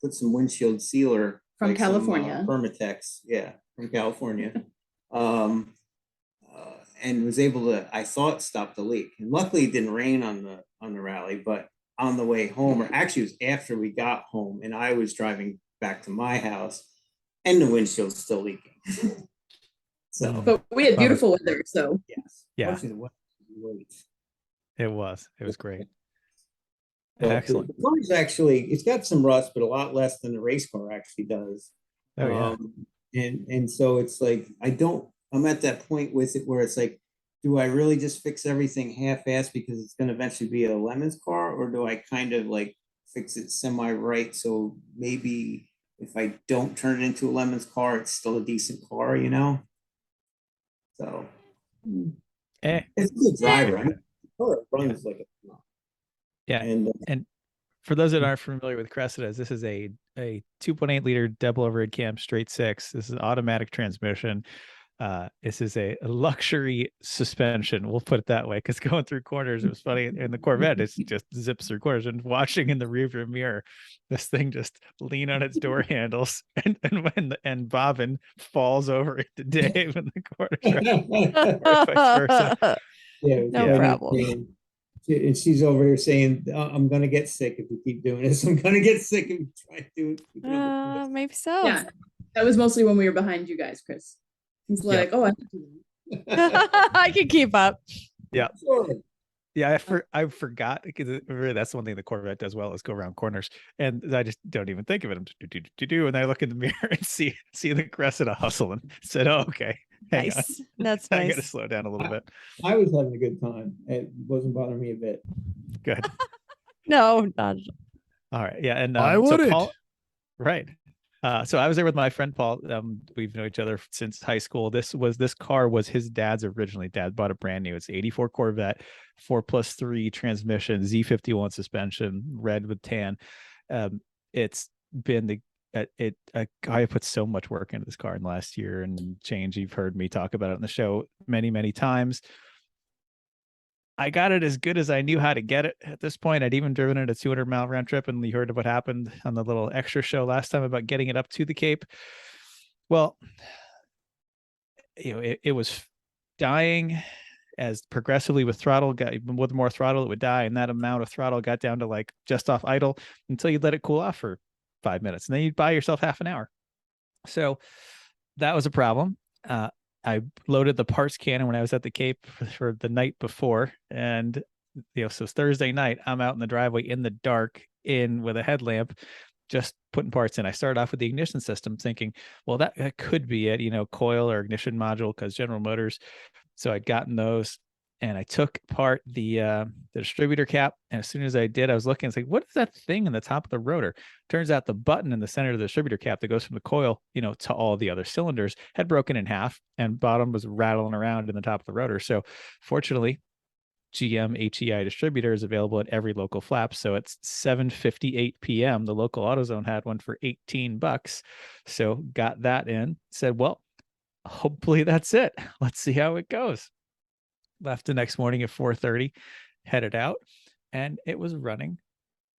put some windshield sealer From like California. Permatex, from California. and was able to, I thought, stop the leak. And luckily it didn't rain on the rally, but on the way home, or actually it was after we got home and I was driving back to my house and the windshield's still leaking. So, But we had beautiful weather, so yes. Yeah. Fortunately, the weather was great. It was great. But Excellent. The car is actually, it's got some rust, but a lot less than the race car actually does. Oh yeah. And so it's like, I'm at that point with it where it's like, do I really just fix everything half-assed because it's going to eventually be a Lemons car, or do I kind of like fix it semi-right? So maybe if I don't turn it into a Lemons car, it's still a decent car, you know? So it's a good driver. I mean, the car runs like a yeah. And for those that aren't familiar with Cressidas, this is a 2.8 liter double overhead cam straight six. This is an automatic transmission. This is a luxury suspension. We'll put it that way, because going through corners, it was funny. In the Corvette, it's just zips through corners. And watching in the rearview mirror, this thing just lean on its door handles, and Bobbin falls over into Dave in the corner. Or vice versa. Yeah, No problem. And she's over here saying, I'm going to get sick if we keep doing this. I'm going to get sick if we try to do it. Maybe so. yeah, that was mostly when we were behind you guys, Chris. He's like, oh, I can do that. I can keep up. Yeah. Sure. Yeah, I forgot, because really that's the one thing the Corvette does well, is go around corners, and I just don't even think of it. And I look in the mirror and see the Cressida hustle, and said, "Oh, okay, hang on. Nice. That's I got to nice. slow down a little bit." I was having a good time. It wasn't bothering me a bit. Good. No, not. All right. Yeah, and I so wouldn't. Paul, right. So I was there with my friend Paul. We've known each other since high school. This car was his dad's originally. Dad bought it brand new. It's 84 Corvette, 4+3 transmission, Z51 suspension, red with tan. It's been a guy put so much work into this car in the last year and change. You've heard me talk about it on the show many, many times. I got it as good as I knew how to get it at this point. I'd even driven it a 200-mile round trip, and you heard of what happened on the little extra show last time about getting it up to the Cape. Well, it was dying as progressively with throttle, with more throttle, it would die. And that amount of throttle got down to like just off idle until you let it cool off for 5 minutes. And then you'd buy yourself half an hour. So that was a problem. I loaded the parts cannon when I was at the Cape for the night before. And, so Thursday night, I'm out in the driveway in the dark with a headlamp, just putting parts in. I started off with the ignition system thinking, well, that could be it, coil or ignition module, because General Motors. So I'd gotten those, and I took apart the distributor cap. And as soon as I did, I was looking, it's like, what is that thing in the top of the rotor? Turns out the button in the center of the distributor cap that goes from the coil, to all the other cylinders had broken in half, and bottom was rattling around in the top of the rotor. So fortunately, GM HEI distributor is available at every local flap. So it's 7:58 p.m. The local AutoZone had one for $18. So got that in, said, well, hopefully that's it. Let's see how it goes. Left the next morning at 4:30, headed out, and it was running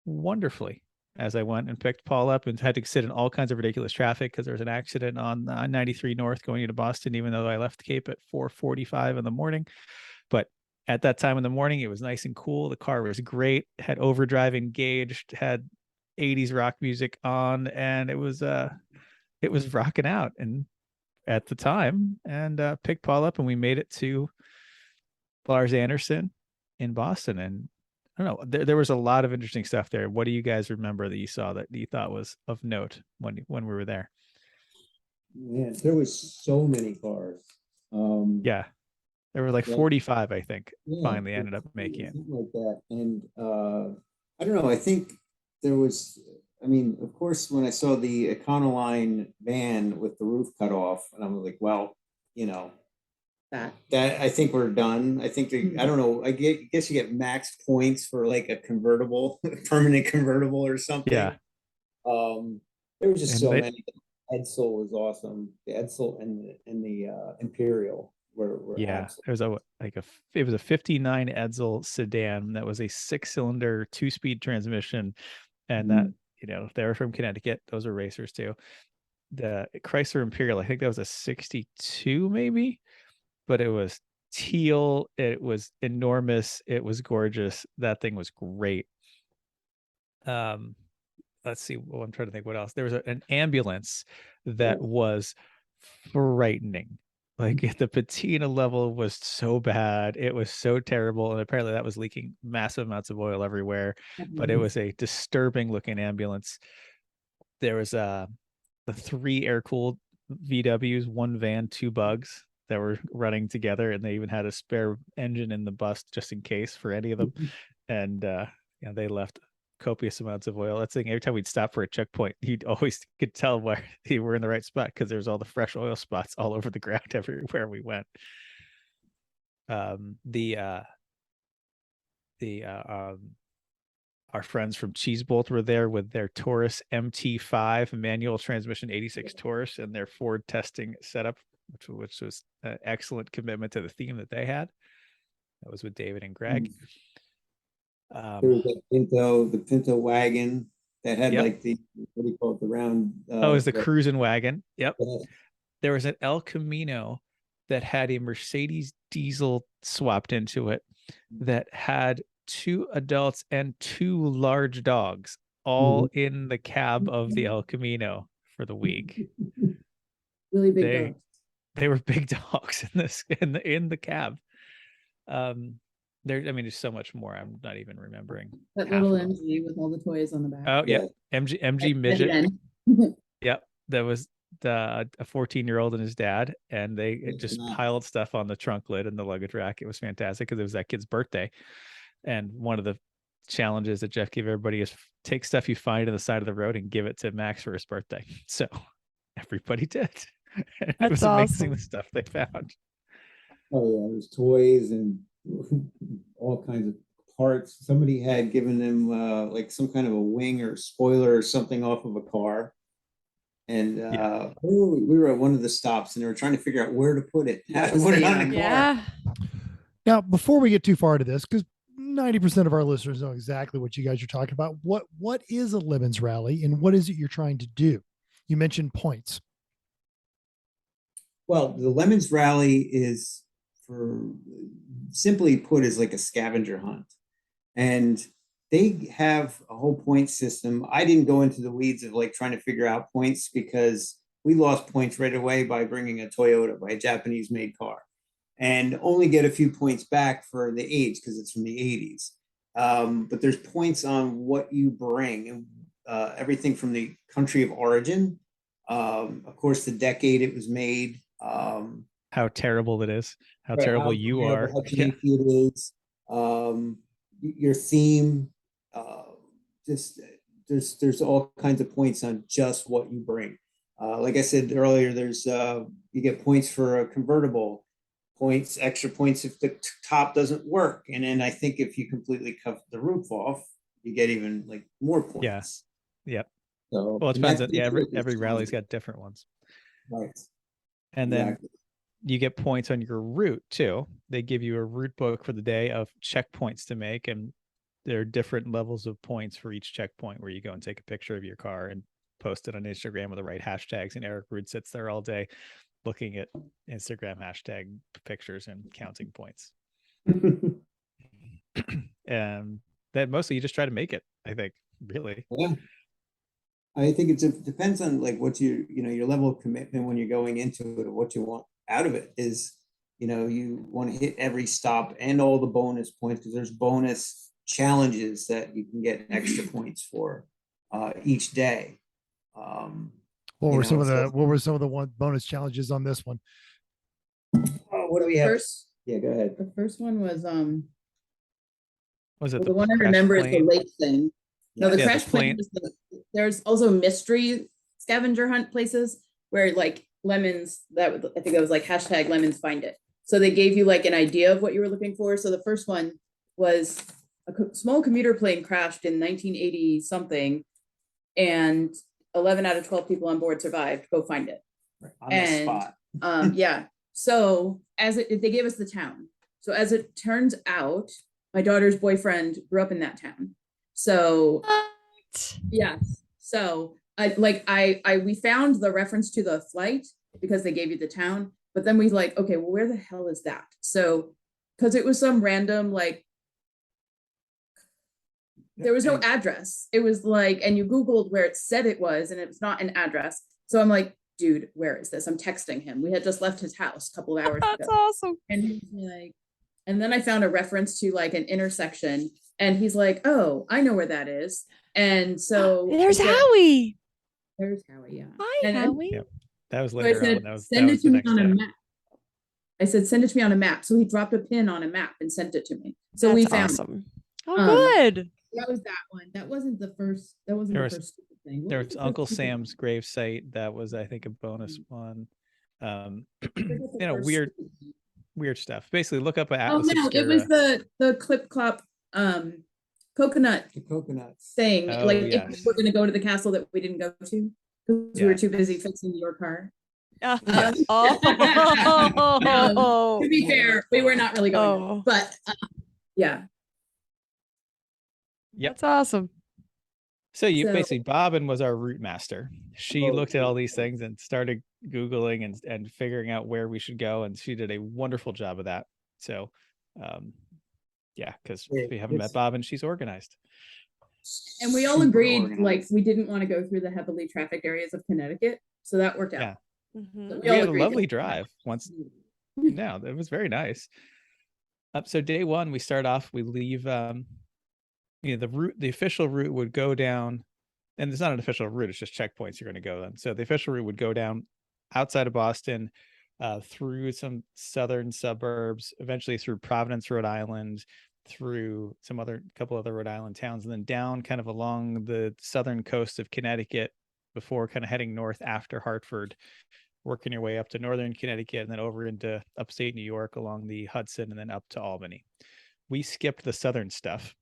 wonderfully as I went and picked Paul up, and had to sit in all kinds of ridiculous traffic because there was an accident on 93 North going into Boston, even though I left the Cape at 4:45 in the morning. But at that time in the morning, it was nice and cool. The car was great, had overdrive engaged, had 80s rock music on, and it was rocking out. And at the time, and picked Paul up, and we made it to Lars Anderson in Boston. And I don't know, there was a lot of interesting stuff there. What do you guys remember that you saw that you thought was of note when we were there? Man, there was so many cars. Yeah, there were like 45, I think, finally ended up making it. Like that. And I don't know, I think there was, of course, when I saw the Econoline van with the roof cut off, and I'm like, well, that I think we're done. I think I don't know. I guess you get max points for like a convertible, permanent convertible or something. Yeah. There was just many. Edsel was awesome. The Edsel and the Imperial were yeah. awesome. It was a 59 Edsel sedan that was a 6-cylinder 2-speed transmission, and that they were from Connecticut. Those are racers too. The Chrysler Imperial, I think that was a 62 maybe, but it was teal. It was enormous. It was gorgeous. That thing was great. Let's see. Well, I'm trying to think what else. There was an ambulance that was frightening. Like the patina level was so bad. It was so terrible. And apparently that was leaking massive amounts of oil everywhere. But it was a disturbing looking ambulance. There was the 3 air-cooled VWs, 1 van, 2 bugs that were running together. And they even had a spare engine in the bus just in case for any of them. And they left copious amounts of oil. That's the thing. Every time we'd stop for a checkpoint, you'd always could tell where you were in the right spot because there's all the fresh oil spots all over the ground everywhere we went. Our friends from Cheese Bolt were there with their Taurus MT5 manual transmission 86 Taurus and their Ford testing setup, which was an excellent commitment to the theme that they had. That was with David and Greg. There was the Pinto wagon that had like the, what do you call it, the round. It was the cruising wagon. Yep. There was an El Camino that had a Mercedes diesel swapped into it that had 2 adults and 2 large dogs all in the cab of the El Camino for the week. Really big dogs. They were big dogs in the cab. There's so much more. I'm not even remembering. That little MG with all the toys on the back. Oh yeah, MG midget. Yep, that was a 14-year-old and his dad, and they just piled stuff on the trunk lid and the luggage rack. It was fantastic because it was that kid's birthday, and one of the challenges that Jeff gave everybody is take stuff you find on the side of the road and give it to Max for his birthday. So everybody did. It was amazing the stuff they found. Oh yeah, there's toys and all kinds of parts. Somebody had given them like some kind of a wing or spoiler or something off of a car. And we were at one of the stops and they were trying to figure out where to put it. How to put it on a car. Now, before we get too far into this, because 90% of our listeners know exactly what you guys are talking about. What is a Lemons Rally and what is it you're trying to do? You mentioned points. Well, the Lemons Rally is, for simply put, is like a scavenger hunt. And they have a whole point system. I didn't go into the weeds of like trying to figure out points because we lost points right away by bringing a Toyota, by a Japanese made car, and only get a few points back for the age because it's from the 80s. But there's points on what you bring, and everything from the country of origin, of course, the decade it was made, how terrible it is, how terrible you are. How it is, your theme, just there's all kinds of points on just what you bring. Like I said earlier, there's you get points for a convertible, points, extra points if the top doesn't work, and then I think if you completely cut the roof off, you get even like more points. Yes. Yep. So, well, it depends on every rally's got different ones. Right. And then you get points on your route too. They give you a route book for the day of checkpoints to make, and there are different levels of points for each checkpoint where you go and take a picture of your car and post it on Instagram with the right hashtags. And Eric Rude sits there all day looking at Instagram hashtag pictures and counting points. And that mostly you just try to make it, I think, really. Yeah. I think it depends on like what your level of commitment when you're going into it, or what you want out of it is, you want to hit every stop and all the bonus points, because there's bonus challenges that you can get extra points for each day. What were some of the bonus challenges on this one? What do we have? Yeah, go ahead. The first one was it the one I remember is the lake thing. No, the crash plane. There's also mystery scavenger hunt places where like lemons, I think it was like hashtag lemons find it. So they gave you like an idea of what you were looking for. So the first one was a small commuter plane crashed in 1980 something, and 11 out of 12 people on board survived. Go find it. On the spot. Yeah. So they gave us the town. So as it turns out, my daughter's boyfriend grew up in that town. So yes. So we found the reference to the flight because they gave you the town, But then we like, okay, well, where the hell is that? So, because it was some random, like, there was no address. It was like, and you Googled where it said it was, and it was not an address. So I'm like, dude, where is this? I'm texting him. We had just left his house a couple of hours That's ago. awesome. And he's like, and then I found a reference to like an intersection, and he's like, oh, I know where that is. And so There's I said, Howie. There's Howie, yeah. Hi, And Howie. Yep. That was so I later said, on. That was send it to the me next on a day. map. I said, send it to me on a map. So he dropped a pin on a map and sent it to me. So we That's found awesome. Oh, Um, good. that was that one. That wasn't the first. That wasn't There the was- first stupid thing. What There was was the first Uncle stupid Sam's grave site. That was, I think, a bonus one. thing? I forget the You know, first weird stupid thing. weird stuff. Basically, look up Oh Atlas no, Obscura. it was the clip clop coconut The coconuts. thing. Oh, Like if yes. we're gonna go to the castle that we didn't go to because we were Yeah. too busy fixing your car. Yes. Oh. To be fair, we were not really going, Oh. but yeah. Yep. That's awesome. So you So- basically, Bobbin was our route master. She Oh, looked at all these things and started Googling and figuring out where we should go. And she did a wonderful job of that. So, yeah, because Yeah, if you haven't met it's- Bobbin, she's organized. And we all Super agreed organized. like we didn't want to go through the heavily trafficked areas of Connecticut, so that worked out. Yeah. Mhm. We all had a agreed lovely that- drive once. No, it was very nice. So day one, we start off, we leave, the route, the official route would go down, and it's not an official route, it's just checkpoints you're going to go on. So the official route would go down outside of Boston, through some southern suburbs, eventually through Providence, Rhode Island, through couple other Rhode Island towns, and then down kind of along the southern coast of Connecticut before kind of heading north after Hartford, working your way up to northern Connecticut and then over into upstate New York along the Hudson and then up to Albany. We skipped the southern stuff.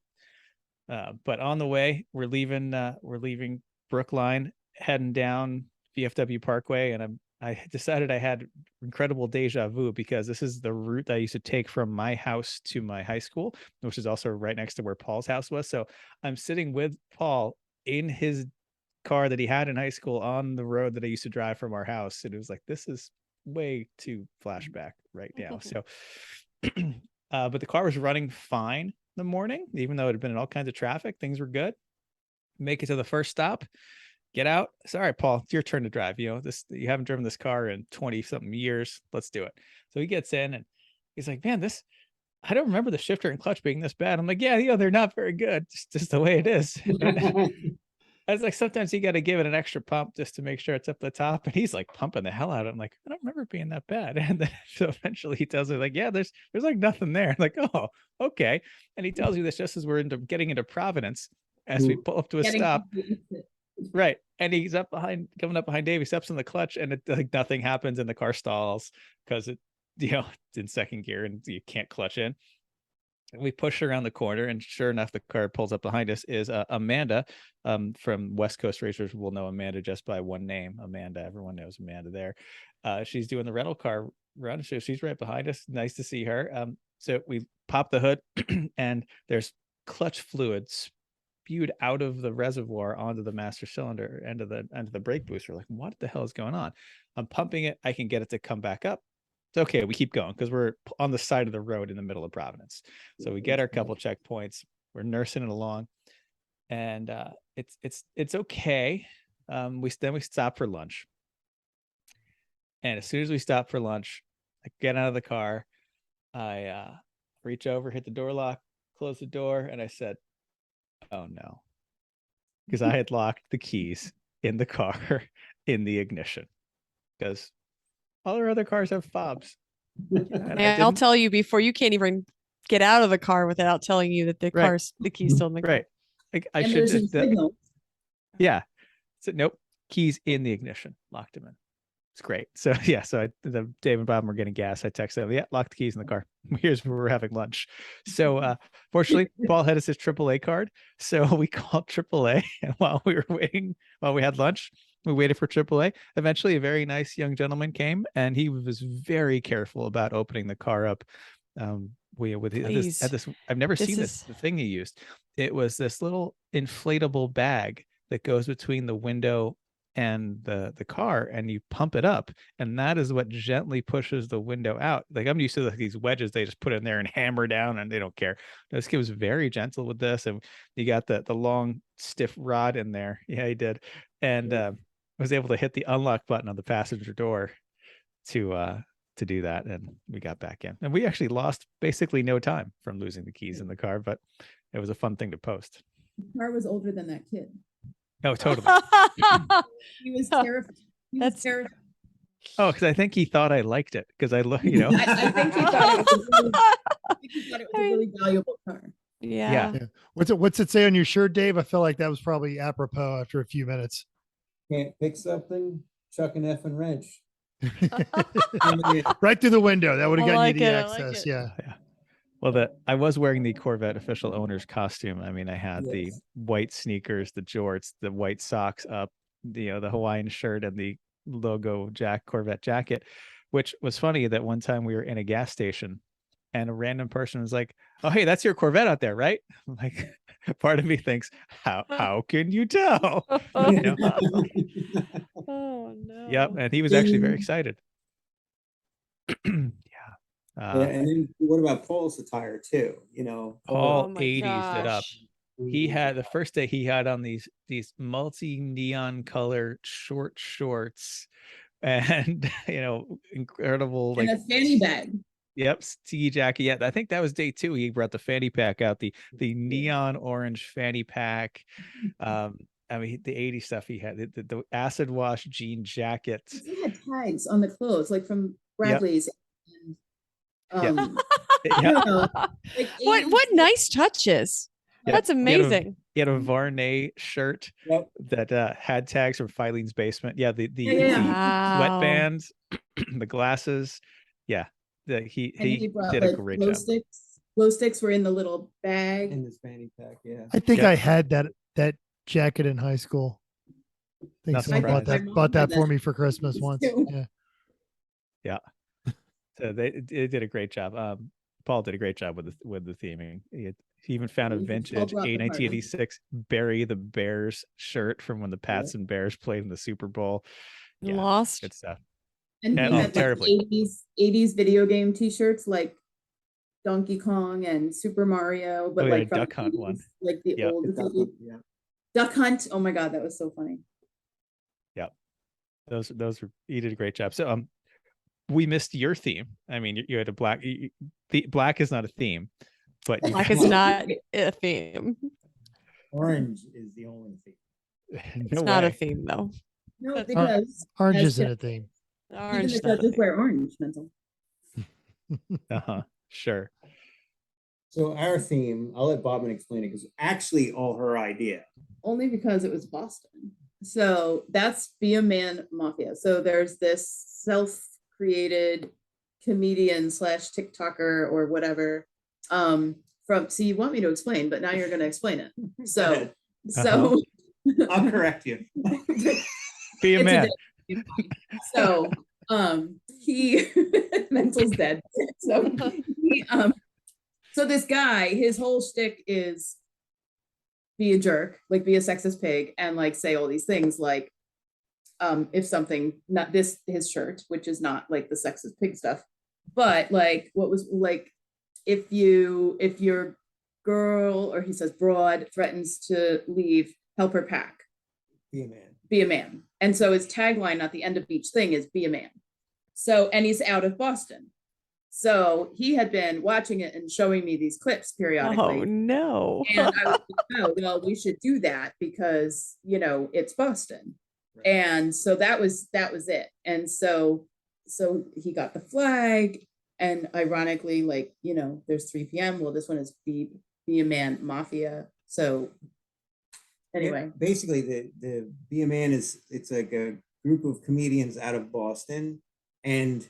But on the way, we're leaving Brookline, heading down VFW Parkway, and I decided I had incredible deja vu because this is the route that I used to take from my house to my high school, which is also right next to where Paul's house was. So I'm sitting with Paul in his car that he had in high school on the road that I used to drive from our house. And it was like, this is way too flashback right now. So, but the car was running fine in the morning, even though it had been in all kinds of traffic. Things were good. Make it to the first stop, get out. Sorry, Paul, it's your turn to drive. You haven't driven this car in 20 something years. Let's do it. So he gets in and he's like, man, I don't remember the shifter and clutch being this bad. I'm like, yeah, they're not very good. Just the way it is. I was like, sometimes you got to give it an extra pump just to make sure it's up the top. And he's like pumping the hell out of it. I'm like, I don't remember it being that bad. And then so eventually he tells me like, yeah, there's like nothing there. I'm like, oh, okay. And he tells you this just as we're getting into Providence, as we pull up to a stop. Right. And he's coming up behind Dave. He steps on the clutch and like nothing happens and the car stalls because it's in second gear and you can't clutch in. We push around the corner, and sure enough, the car pulls up behind us is Amanda from West Coast Racers. Will know Amanda just by one name, Amanda. Everyone knows Amanda there. She's doing the rental car run, so she's right behind us. Nice to see her. So we pop the hood, and there's clutch fluid spewed out of the reservoir onto the master cylinder end of the brake booster. Like, what the hell is going on? I'm pumping it. I can get it to come back up. It's okay. We keep going because we're on the side of the road in the middle of Providence. So we get our couple checkpoints. We're nursing it along, and it's okay. Then we stop for lunch, and as soon as we stop for lunch, I get out of the car. I reach over, hit the door lock, close the door, and I said, "Oh no," because I had locked the keys in the car in the ignition because all our other cars have fobs. I'll tell you before you can't even get out of the car without telling you that the key's still in the car. Right. Like, I And should there's just some signal. yeah. So nope, keys in the ignition, locked them in. It's great. So yeah, so Dave and Bob were getting gas. I texted them, yeah, lock the keys in the car. Here's where we're having lunch. So fortunately, Paul had his AAA card. So we called AAA, and while we had lunch, we waited for AAA. Eventually, a very nice young gentleman came, and he was very careful about opening the car up. I've never seen the thing he used. It was this little inflatable bag that goes between the window and the car, and you pump it up, and that is what gently pushes the window out. Like, I'm used to these wedges they just put in there and hammer down, and they don't care. This kid was very gentle with this, and you got the long stiff rod in there. Yeah, he did. And was able to hit the unlock button on the passenger door to do that, and we got back in. And we actually lost basically no time from losing the keys in the car, but it was a fun thing to post. The car was older than that kid. Oh, totally. He was terrified. That's terrified. Oh, because I think he thought I liked it because I look, you know. I think he thought it was a really valuable car. Yeah. What's it say on your shirt, Dave? I feel like that was probably apropos after a few minutes. Can't pick something, chuck an F and wrench. Right through the window. That would have I gotten like you the it, I like access. it. Yeah. Well, I was wearing the Corvette official owner's costume. I mean, I had the Yes. white sneakers, the jorts, the white socks up, the Hawaiian shirt, and the logo Corvette jacket, which was funny that one time we were in a gas station and a random person was like, "Oh, hey, that's your Corvette out there, right?" I'm like, part of me thinks, how can you tell? You know? Oh no. Yep. And he was actually very excited. Yeah, and then what about Paul's attire too? You know, Paul Oh my 80s it up. gosh. He had the first day he had on these multi neon color short shorts and incredible And like a fanny bag. Yep, ski jacket. Yeah, I think that was day 2. He brought the fanny pack out, the neon orange fanny pack. I mean, the 80s stuff he had, the acid wash jean jacket. He had tags on the clothes, like from Bradley's. And, I don't know, like What nice touches. Yeah, That's amazing. He had a Varney shirt that had tags from Filene's Basement. Yeah, the Wow. sweatbands, the glasses. Yeah, he brought, did a great job. Glow sticks were in the little bag. in this fanny pack. Yeah, I think Yeah. I had that jacket in high school. I think Not someone surprised. bought that My for mom me for Christmas once. too. Yeah. Yeah. So they did a great job. Paul did a great job with the theming. He even found a Paul vintage brought the party. 1986 Barry the Bears shirt from when the Pats and Bears played in the Super Bowl. Yeah, Lost. good stuff. And And he oh, had like terribly. 80s video game t-shirts like Donkey Kong and Super Mario, but Oh, yeah, like from Duck Hunt the one. 80s, like the Yep. old yeah. Duck Hunt. Oh my god, that was so funny. Those were, you did a great job. So we missed your theme. I mean, you had a black. The black is not a theme, but you Black is not a theme. Orange is the only thing. no It's not a way. theme though. No, That's- because Orange as isn't Jeff- a theme. even Orange the is not a judges theme. wear orange, mental. Sure. So our theme, I'll let Bobbin explain it because actually all her idea. Only because it was Boston. So that's Be a Man Mafia. So there's this self-created comedian / TikToker or whatever. So you want me to explain, but now you're going to explain it. So I'll correct you. Be a It's man. So he mental's dead. So this guy, his whole shtick is be a jerk, like be a sexist pig, and like say all these things like if something, not this his shirt, which is not like the sexist pig stuff, but like what was like if your girl, or he says broad, threatens to leave, help her pack. Be a man. Be a man. And so his tagline at the end of each thing is be a man. So, and he's out of Boston. So he had been watching it and showing me these clips periodically. Oh no. And I was like, oh, well, we should do that because, it's Boston. Right. And so that was it. And so he got the flag, and ironically, like, there's 3 p.m. Well, this one is be a man mafia. So anyway. Yeah, basically the Be a Man it's like a group of comedians out of Boston, and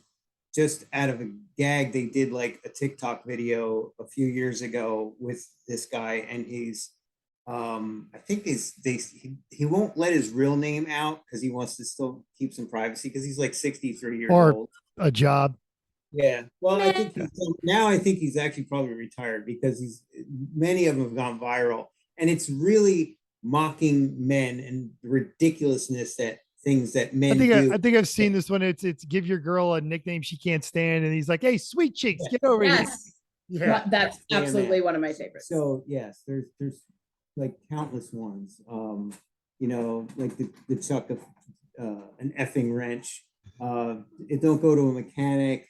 just out of a gag, they did like a TikTok video a few years ago with this guy, and he's I think he won't let his real name out because he wants to still keep some privacy because he's like 63 years Or- old. A job. Yeah, well, I think I think he's actually probably retired because many of them have gone viral, and it's really mocking men and the ridiculousness that things that I men think do. I think I've seen this one. It's give your girl a nickname she can't stand, and he's like, "Hey, sweet cheeks, get over here." Yes. Yeah. That's Yeah, man. absolutely one of my favorites. So yes, there's like countless ones. You know, like the chuck of an effing wrench. It don't go to a mechanic.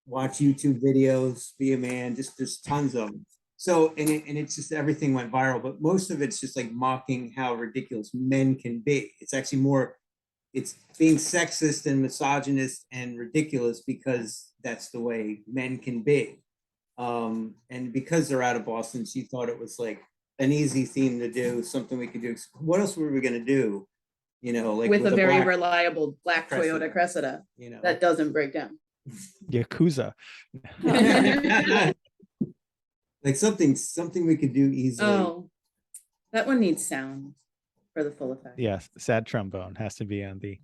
Watch YouTube videos. Be a man. Just there's tons of them. So and it's just everything went viral, but most of it's just like mocking how ridiculous men can be. It's actually more. It's being sexist and misogynist and ridiculous because that's the way men can be. And because they're out of Boston, she thought it was like an easy theme to do, something we could do. What else were we going to do? You know, like with a very black, reliable black Cressida. Toyota Cressida you know, that doesn't break down. Yakuza. like something we could do easily. Oh, that one needs sound for the full effect. Yes, sad trombone has to be on the.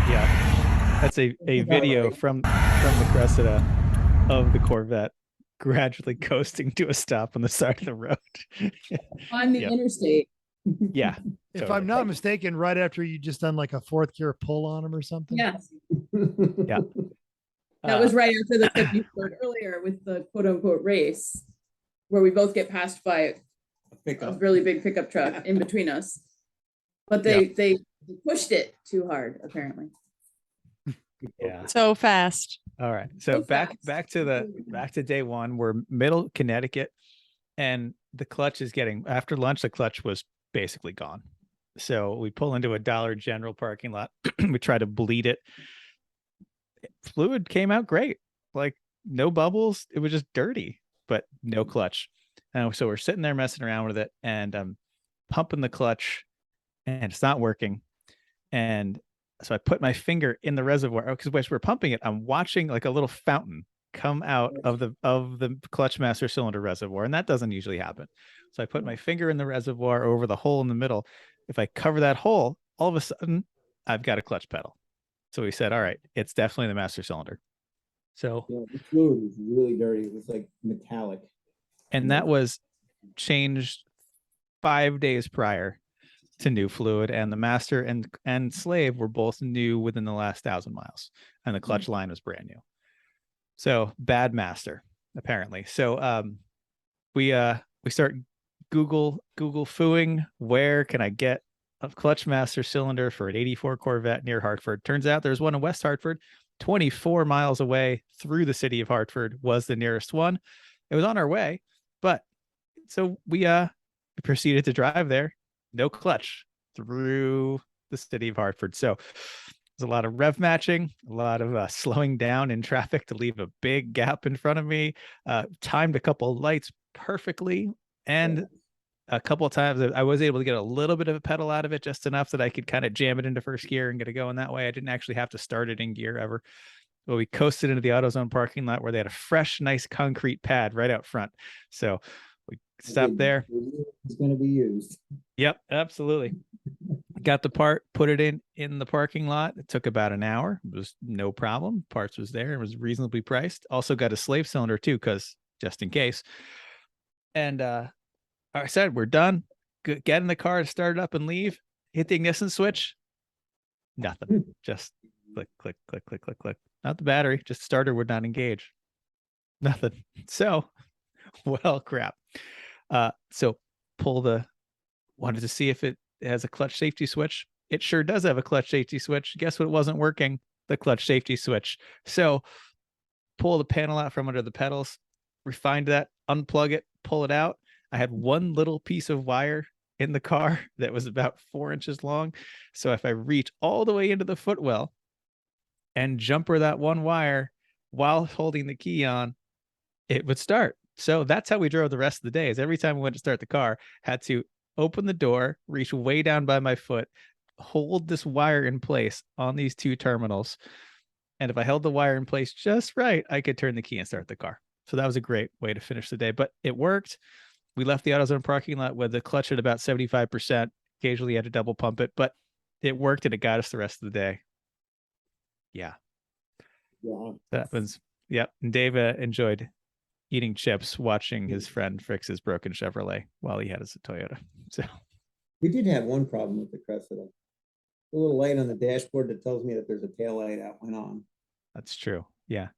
Yeah, that's a video from the Cressida of the Corvette gradually coasting to a stop on the side of the road. On the Yep. interstate. Yeah. If Totally. I'm not mistaken, right after you just done like a fourth gear pull on him or something. Yes. Yeah. That was right after the clip you showed earlier with the quote unquote race, where we both get passed by a really big pickup truck in between us. But they pushed it too hard, apparently. Yeah. So fast. All right. So So back fast. back to day one. We're middle Connecticut, and the clutch is getting after lunch. The clutch was basically gone. So we pull into a Dollar General parking lot. We try to bleed it. Fluid came out great. Like no bubbles. It was just dirty, but no clutch. And so we're sitting there messing around with it, and I'm pumping the clutch, and it's not working. And so I put my finger in the reservoir because as we're pumping it, I'm watching like a little fountain come out of the clutch master cylinder reservoir, and that doesn't usually happen. So I put my finger in the reservoir over the hole in the middle. If I cover that hole, all of a sudden I've got a clutch pedal. So we said, all right, it's definitely the master cylinder. So Yeah, the fluid was really dirty. It was like metallic. and that was changed 5 days prior to new fluid, and the master and slave were both new within the last 1,000 miles, and the clutch line was brand new. So bad master, apparently. So we start Google fooing, where can I get a clutch master cylinder for an 84 Corvette near Hartford? Turns out there's one in West Hartford, 24 miles away through the city of Hartford was the nearest one. It was on our way, but so we proceeded to drive there, no clutch, through the city of Hartford. So there's a lot of rev matching, a lot of slowing down in traffic to leave a big gap in front of me, timed a couple of lights perfectly, and a couple of times I was able to get a little bit of a pedal out of it, just enough that I could kind of jam it into first gear and get it going that way. I didn't actually have to start it in gear ever. But we coasted into the AutoZone parking lot where they had a fresh, nice concrete pad right out front. So we stopped there. It's going to be used. Yep, absolutely. Got the part, put it in the parking lot. It took about an hour. It was no problem. Parts was there. It was reasonably priced. Also got a slave cylinder too, because just in case. And I said, we're done. Get in the car, start it up and leave. Hit the ignition switch. Nothing. Just click, click, click, click, click, click. Not the battery, just starter would not engage. Nothing. So, well, crap. So wanted to see if it has a clutch safety switch. It sure does have a clutch safety switch. Guess what wasn't working? The clutch safety switch. So pull the panel out from under the pedals, refine that, unplug it, pull it out. I had one little piece of wire in the car that was about 4 inches long. So if I reach all the way into the footwell and jumper that one wire while holding the key on, it would start. So that's how we drove the rest of the day. Is every time we went to start the car, had to open the door, reach way down by my foot, hold this wire in place on these two terminals. And if I held the wire in place just right, I could turn the key and start the car. So that was a great way to finish the day, but it worked. We left the AutoZone parking lot with the clutch at about 75%. Occasionally had to double pump it, but it worked and it got us the rest of the day. Yeah. Yeah. That was, yep. And Dave enjoyed eating chips, watching his friend fix his broken Chevrolet while he had his Toyota. So We did have one problem with the Cressida. A little light on the dashboard that tells me that there's a tail light that went on. that's true. Yeah.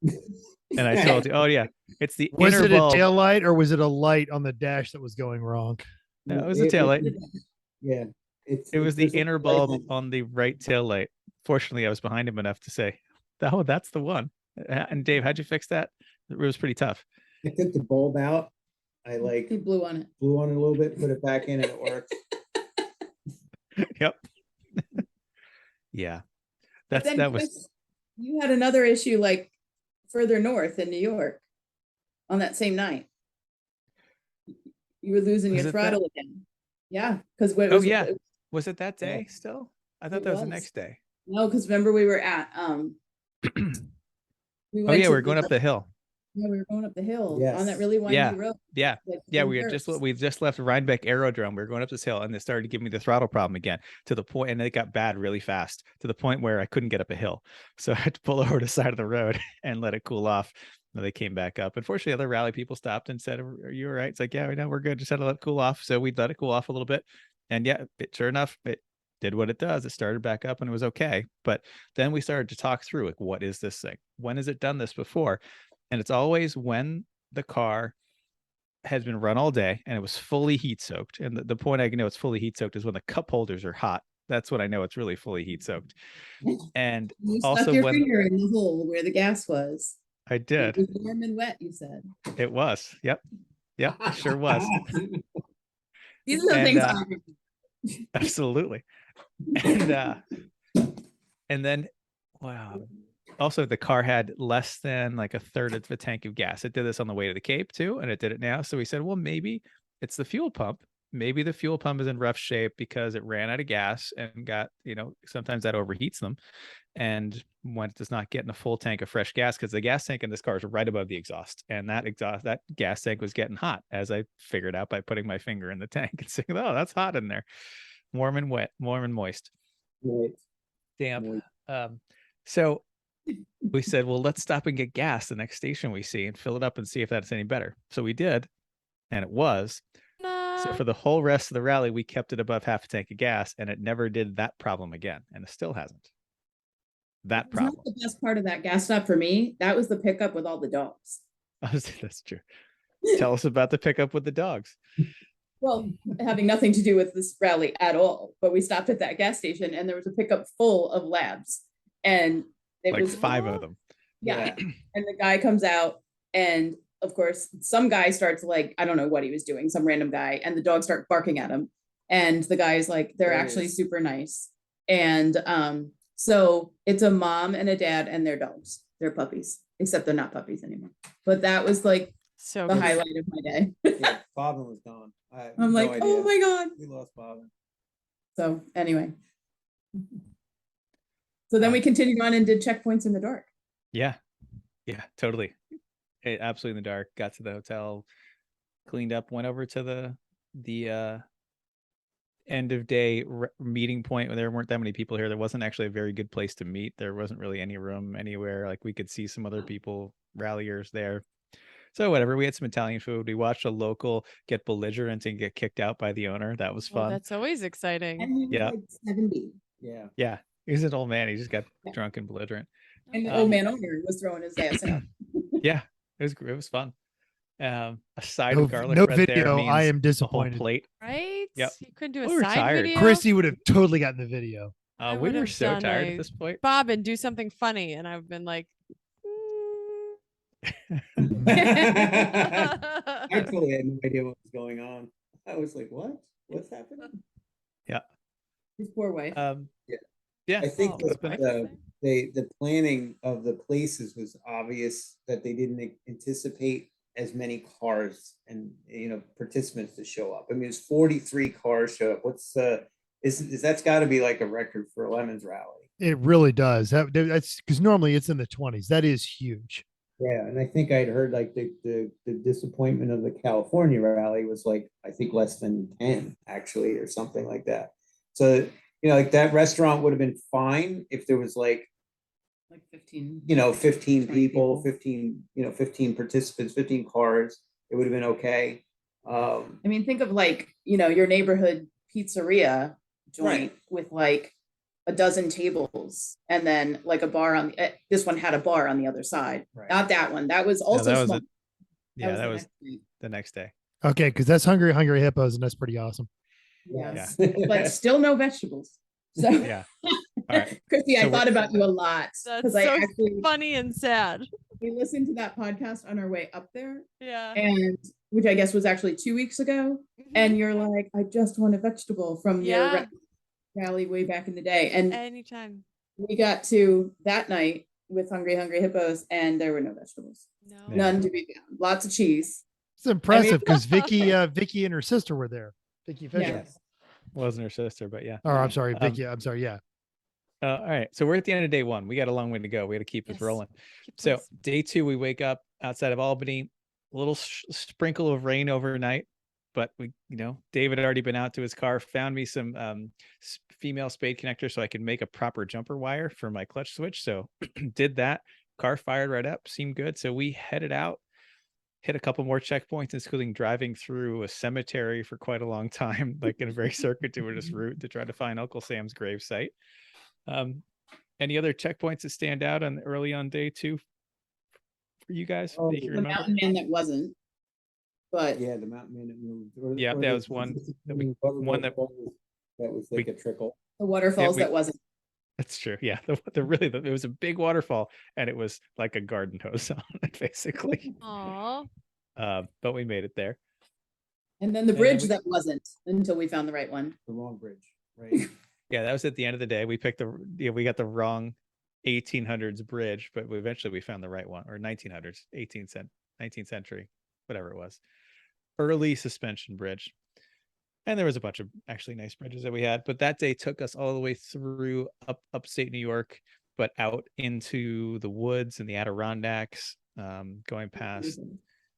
And I told you, oh yeah, it's the Was inner it a bulb. tail light or was it a light on the dash that was going wrong? No, it was a tail light. Yeah. It was the there's a inner light bulb on the right tail light. Fortunately, I was behind him enough to say, "Oh, that's the one." And Dave, how'd you fix that? It was pretty tough. I took the bulb out. I like He blew on it. blew on it a little bit, put it back in, and it worked. Yep. Yeah. But then That was Chris, you had another issue like further north in New York on that same night. You were losing Was your it throttle again. Yeah, because oh yeah. Was it that Yeah. day still? I thought It that was the was. next day. no, because remember we were at we Oh went yeah, to we're going up the hill. yeah, we were going up the hill on that Yes. really windy Yeah. road. Yeah. like, Yeah, in we Paris. just left Rhinebeck Aerodrome. We were going up this hill and they started to give me the throttle problem again to the point, and it got bad really fast to the point where I couldn't get up a hill. So I had to pull over to the side of the road and let it cool off. And they came back up. Unfortunately, other rally people stopped and said, "Are you all right?" It's like, yeah, we know we're good. Just had to let it cool off. So we let it cool off a little bit. And yeah, sure enough, it did what it does. It started back up and it was okay. But then we started to talk through like, what is this thing? When has it done this before? And it's always when the car has been run all day and it was fully heat soaked. And the point I can know it's fully heat soaked is when the cup holders are hot. That's when I know it's really fully heat soaked. And You also stuck your when finger in the hole where the gas was. I It did, was warm and wet, you said. it was. Yep. Yep. It sure was. These are the And, things I remember. Absolutely. And then wow. Also, the car had less than like a third of a tank of gas. It did this on the way to the Cape too, and it did it now. So we said, well, maybe it's the fuel pump. Maybe the fuel pump is in rough shape because it ran out of gas and got, sometimes that overheats them. And when it does not get in a full tank of fresh gas, because the gas tank in this car is right above the exhaust, and that gas tank was getting hot, as I figured out by putting my finger in the tank and saying, oh, that's hot in there. Warm and wet, warm and moist. Right. Damp. So we said, well, let's stop and get gas the next station we see and fill it up and see if that's any better. So we did, and it was. So for the whole rest of the rally, we kept it above half a tank of gas, and it never did that problem again, and it still hasn't. That It's not problem. the best part of that gas stop for me. That was the pickup with all the dogs. That's true. Tell us about the pickup with the dogs. Well, having nothing to do with this rally at all, but we stopped at that gas station and there was a pickup full of labs, and it Like was 5 of them. yeah. And the guy comes out, and of course, some guy starts like, I don't know what he was doing, some random guy, and the dogs start barking at him. And the guy is like, they're actually super nice. And so it's a mom and a dad and their dogs. They're puppies, except they're not puppies anymore. But that was like So the good. highlight of my day. Yeah, Bobbin was gone. I'm like, oh my God. We lost Bobbin. So anyway. So then we continued on and did checkpoints in the dark. Yeah. Yeah, totally. Absolutely in the dark. Got to the hotel, cleaned up, went over to the end of day meeting point where there weren't that many people here. There wasn't actually a very good place to meet. There wasn't really any room anywhere. Like we could see some other people, ralliers there. So whatever, we had some Italian food. We watched a local get belligerent and get kicked out by the owner. That was Well, fun. that's always exciting. And he was Yeah. like 70. Yeah. Yeah. He's an old man. He just got drunk and belligerent. And the old man owner was throwing his ass out. Yeah. It was fun. A side No, of garlic no bread there video. means I am a whole disappointed. plate. Right? Yep. You couldn't do a We were side tired. video. Chrissy would have totally gotten the video. I We would were have so done tired a at this point. Bobbin, do something funny, and I've been like, I totally had no idea what was going on. I was like, what? What's happening? His poor wife. Yeah. I think Oh, it's been- the planning of the places was obvious that they didn't anticipate as many cars and participants to show up. I mean, it's 43 cars show up. What's that's got to be like a record for a Lemons rally. It really does. That's because normally it's in the 20s. That is huge. Yeah, and I think I'd heard like the disappointment of the California rally was like I think less than 10 actually, or something like that. So like that restaurant would have been fine if there was like Like 15. 15 20 people, people. 15 participants, 15 cars, it would have been okay. I mean, think of like, your neighborhood pizzeria joint with like a dozen tables and then like a bar on this one had a bar on the other side. Right. Not that one. That was also that was small. that was the next day. Okay, because that's Hungry Hippos, and that's pretty awesome. Yes. But still no vegetables. So Yeah. All right. Chrissy, So I thought about you a lot. That's I so actually funny and sad. we listened to that podcast on our way up there. Yeah. And which I guess was actually 2 weeks ago. And you're like, I just want a vegetable from your rally way back in the day. And anytime we got to that night with Hungry Hippos, and there were no vegetables. No. None to be found. Lots of cheese. It's impressive because Vicky and her sister were there. Vicky Fisher. Yes. Wasn't her sister, but yeah. Oh, I'm sorry, Vicky. I'm sorry. Yeah. All right. So we're at the end of day one. We got a long way to go. We got to keep this rolling. So day two, we wake up outside of Albany, a little sprinkle of rain overnight, but we, David had already been out to his car, found me some female spade connector so I could make a proper jumper wire for my clutch switch. So did that. Car fired right up, seemed good. So we headed out, hit a couple more checkpoints, including driving through a cemetery for quite a long time, like in a very circuitous route to try to find Uncle Sam's grave site. Any other checkpoints that stand out early on day two for you guys? The mountain man that wasn't, but the mountain man that moved. That was one. That was like a trickle. The waterfalls that wasn't. That's true. Yeah, it was a big waterfall, and it was like a garden hose on it, basically. Aww. But we made it there. And then the bridge that wasn't until we found the right one. The wrong bridge, right? Yeah, that was at the end of the day. We picked we got the wrong 1800s bridge, but eventually we found the right one, or 1900s, 19th century, whatever it was. Early suspension bridge. And there was a bunch of actually nice bridges that we had, but that day took us all the way through upstate New York, but out into the woods and the Adirondacks, going past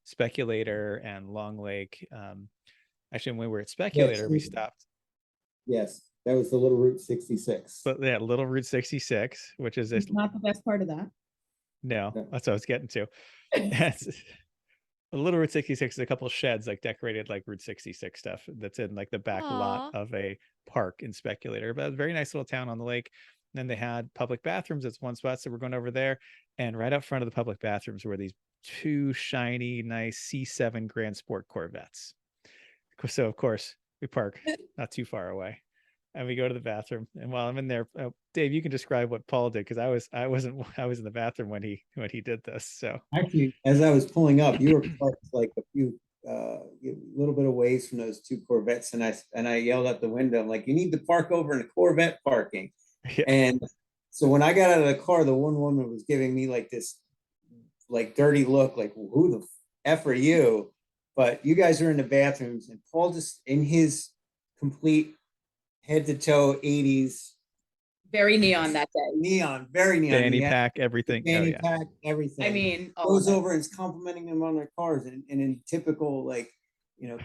Speculator and Long Lake. Actually, when we were at Speculator, we stopped. Yes, that was the Little Route 66. But yeah, Little Route 66, which is not the best part of that. No, that's what I was getting to. A Little Route 66 is a couple of sheds, like decorated like Route 66 stuff that's in like the back lot of a park in Speculator. But it was a very nice little town on the lake. And then they had public bathrooms. That's one spot. So we're going over there. And right up front of the public bathrooms were these two shiny, nice C7 Grand Sport Corvettes. So of course we park not too far away. And we go to the bathroom, and while I'm in there, Dave, you can describe what Paul did, because I was in the bathroom when he did this. So actually, as I was pulling up, you were parked like a few little bit of ways from those two Corvettes, and I yelled out the window, I'm like, you need to park over in the Corvette parking. Yeah. And so when I got out of the car, the one woman was giving me like this like dirty look, like, who the F are you? But you guys are in the bathrooms, and Paul just in his complete head to toe 80s, very neon that day. Very neon. Fanny pack, everything. Fanny pack, everything. I mean, goes over and is complimenting them on their cars, and in typical like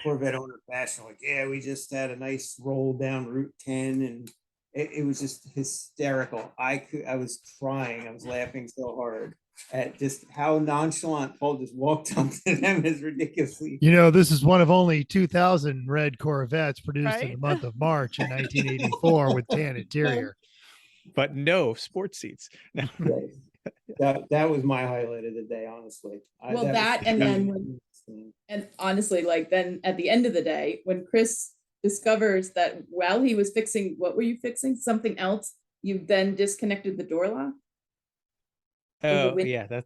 Corvette owner fashion, like, yeah, we just had a nice roll down Route 10, and it was just hysterical. I was crying. I was laughing so hard at just how nonchalant Paul just walked up to them. Is ridiculously. This is one of only 2,000 red Corvettes produced in the month of March in 1984 with tan interior, but no sports seats. No. That was my highlight of the day, honestly. And honestly, like then at the end of the day, when Chris discovers that while he was fixing, what were you fixing? Something else. You then disconnected the door lock. Oh yeah,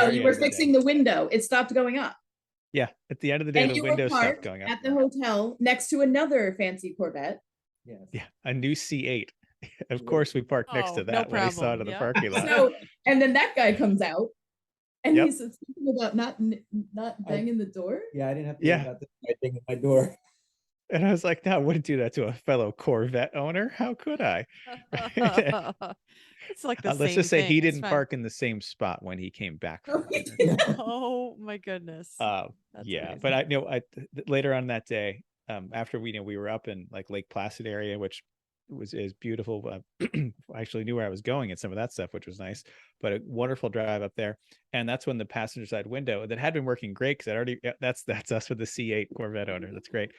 you were fixing the window. It stopped going up. Yeah, at the end of the day, the window stopped going up. At the hotel next to another fancy Corvette. Yes. Yeah, a new C8. Of course, we parked next to that when we saw it in the parking lot. So, and then that guy comes out, and he's thinking about not banging the door. Yeah, I didn't have to think about this banging my door. And I was like, no, I wouldn't do that to a fellow Corvette owner. How could I? It's like the let's just say he didn't park in the same spot when he came back. Oh my goodness. Yeah, but I later on that day, after we were up in like Lake Placid area, which is beautiful. I actually knew where I was going and some of that stuff, which was nice. But a wonderful drive up there, and that's when the passenger side window that had been working great because that's us with the C8 Corvette owner. That's great.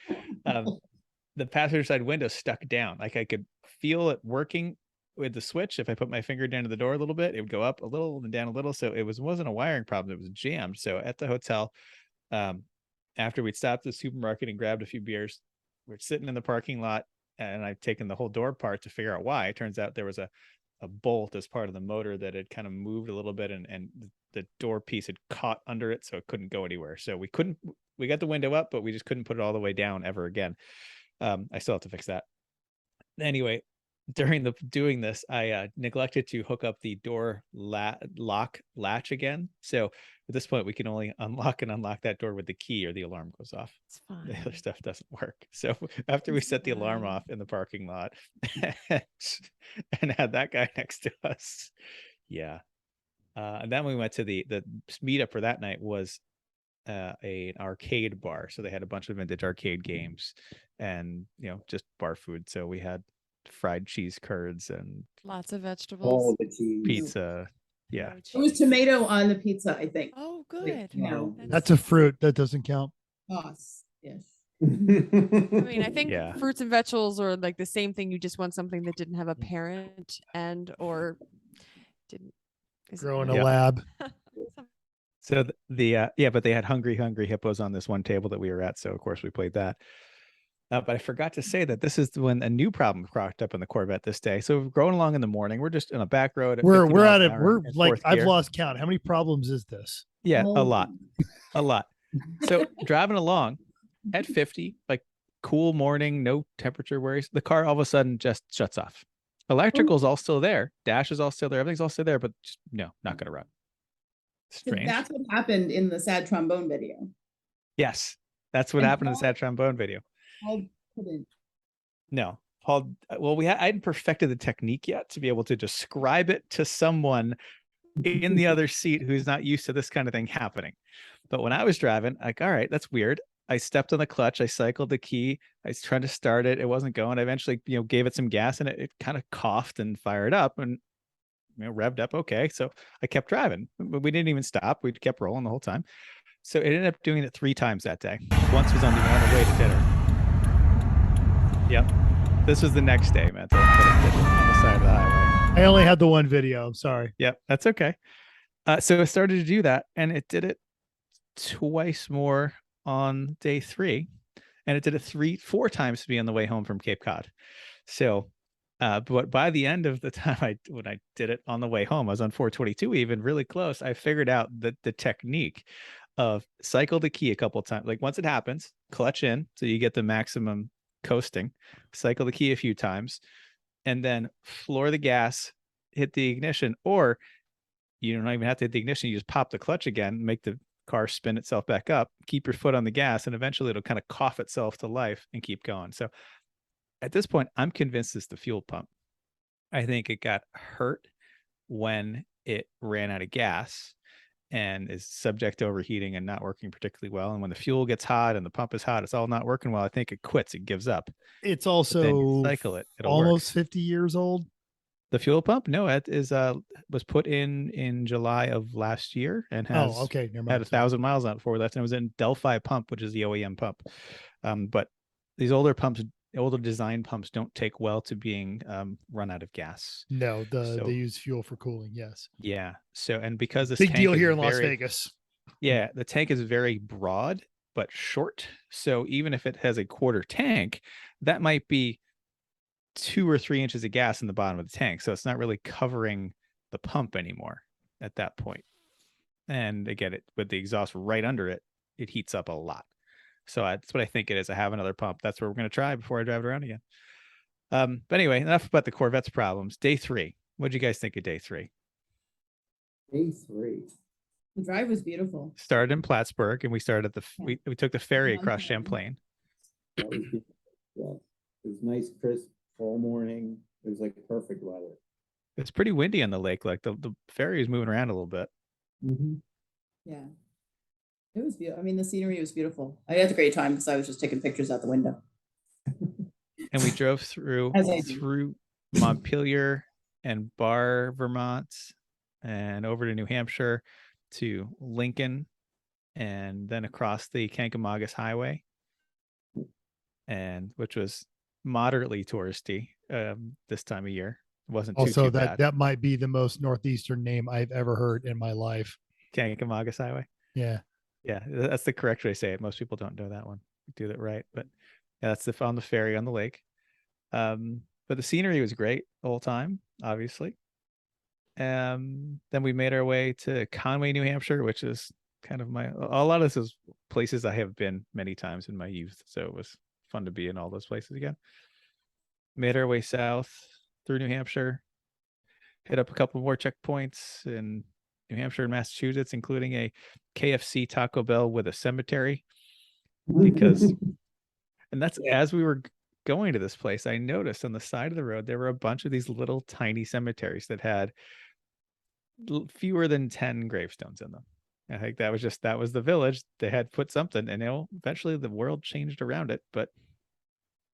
The passenger side window stuck down. Like I could feel it working with the switch. If I put my finger down to the door a little bit, it would go up a little and down a little. So it wasn't a wiring problem. It was jammed. So at the hotel, after we'd stopped at the supermarket and grabbed a few beers, we're sitting in the parking lot, and I've taken the whole door apart to figure out why. It turns out there was a bolt as part of the motor that had kind of moved a little bit, and the door piece had caught under it, so it couldn't go anywhere. So we got the window up, but we just couldn't put it all the way down ever again. I still have to fix that. Anyway, during doing this, I neglected to hook up the door lock latch again. So at this point, we can only unlock that door with the key, or the alarm goes off. It's fine. The other stuff doesn't work. So after we set the alarm off in the parking lot and had that guy next to us, yeah. And then we went to the meetup for that night was an arcade bar. So they had a bunch of vintage arcade games and just bar food. So we had fried cheese curds and Lots of All vegetables. the cheese. pizza. Yeah. It was tomato on the pizza, I think. Oh, good. No. That's a fruit. That doesn't count. Sauce. Yes. I mean, I think Yeah. fruits and vegetables are like the same thing. You just want something that didn't have a parent or didn't Grow in a Yeah. lab. So but they had hungry hippos on this one table that we were at. So of course we played that. But I forgot to say that this is when a new problem cropped up in the Corvette this day. So we're going along in the morning. We're just in a back road. At 50 We're miles at an it. hour We're in like, fourth I've gear. lost count. How many problems is this? Yeah, Oh. a lot. So driving along at 50, like cool morning, no temperature worries. The car all of a sudden just shuts off. Electrical's all still there. Dash is all still there. Everything's all still there, but just, no, not going to run. So Strange. that's what happened in the sad trombone video. Yes, that's what And happened in the Paul- sad trombone video. Paul couldn't. No, Paul. Well, I hadn't perfected the technique yet to be able to describe it to someone in the other seat who's not used to this kind of thing happening. But when I was driving, like, all right, that's weird. I stepped on the clutch. I cycled the key. I was trying to start it. It wasn't going. I eventually, gave it some gas, and it kind of coughed and fired up and revved up. Okay, so I kept driving. We didn't even stop. We kept rolling the whole time. So it ended up doing it 3 times that day. Once was on the way to dinner. Yep. This was the next day, man. On the side of the highway. I only had the one video. I'm sorry. Yep, that's okay. So it started to do that, and it did it twice more on day 3, and it did it 4 times to be on the way home from Cape Cod. So, but by the end of the time when I did it on the way home, I was on 422, even really close. I figured out the technique of cycle the key a couple of times. Like once it happens, clutch in so you get the maximum coasting, cycle the key a few times, and then floor the gas, hit the ignition, or you don't even have to hit the ignition. You just pop the clutch again, make the car spin itself back up, keep your foot on the gas, and eventually it'll kind of cough itself to life and keep going. So at this point, I'm convinced it's the fuel pump. I think it got hurt when it ran out of gas and is subject to overheating and not working particularly well. And when the fuel gets hot and the pump is hot, it's all not working well. I think it quits, it gives up. It's But then you also cycle it, it'll almost work. 50 years old. The fuel pump? No, it is was put in July of last year and has Oh, okay. Never had mind. 1,000 miles on it before we left. And it was in Delphi pump, which is the OEM pump. But these older design pumps don't take well to being run out of gas. No, So- they use fuel for cooling. Yes. Yeah. So, and because this Big tank deal is here in Las very- Vegas. Yeah, the tank is very broad but short. So even if it has a quarter tank, that might be 2 or 3 inches of gas in the bottom of the tank. So it's not really covering the pump anymore at that point. And again, with the exhaust right under it, it heats up a lot. So that's what I think it is. I have another pump. That's what we're going to try before I drive it around again. But anyway, enough about the Corvette's problems. Day 3. What did you guys think of day 3? Day 3. The drive was beautiful. Started in Plattsburgh, and we started at we took the ferry across Okay. Champlain. That was beautiful. Yeah. It was nice, crisp fall morning. It was like perfect weather. It's pretty windy on the lake. Like the ferry is moving around a little bit. Mm-hmm. Yeah. It was beautiful. I mean, the scenery was beautiful. I had a great time because I was just taking pictures out the window. and we drove through As I do. through Montpelier and Barre, Vermont, and over to New Hampshire to Lincoln, and then across the Kankamagas Highway, and which was moderately touristy this time of year. It wasn't Also, too that bad. might be the most northeastern name I've ever heard in my life. Kankamagas Highway. Yeah. Yeah, that's the correct way to say it. Most people don't know that one. We do that right, but yeah, that's on the ferry on the lake. But the scenery was great the whole time, obviously. Then we made our way to Conway, New Hampshire, which is kind of a lot of this is places I have been many times in my youth, so it was fun to be in all those places again. Made our way south through New Hampshire, hit up a couple more checkpoints in New Hampshire and Massachusetts, including a KFC Taco Bell with a cemetery, because and that's as we were going to this place, I noticed on the side of the road there were a bunch of these little tiny cemeteries that had fewer than 10 gravestones in them. I think that was the village. They had put something, and eventually the world changed around it, but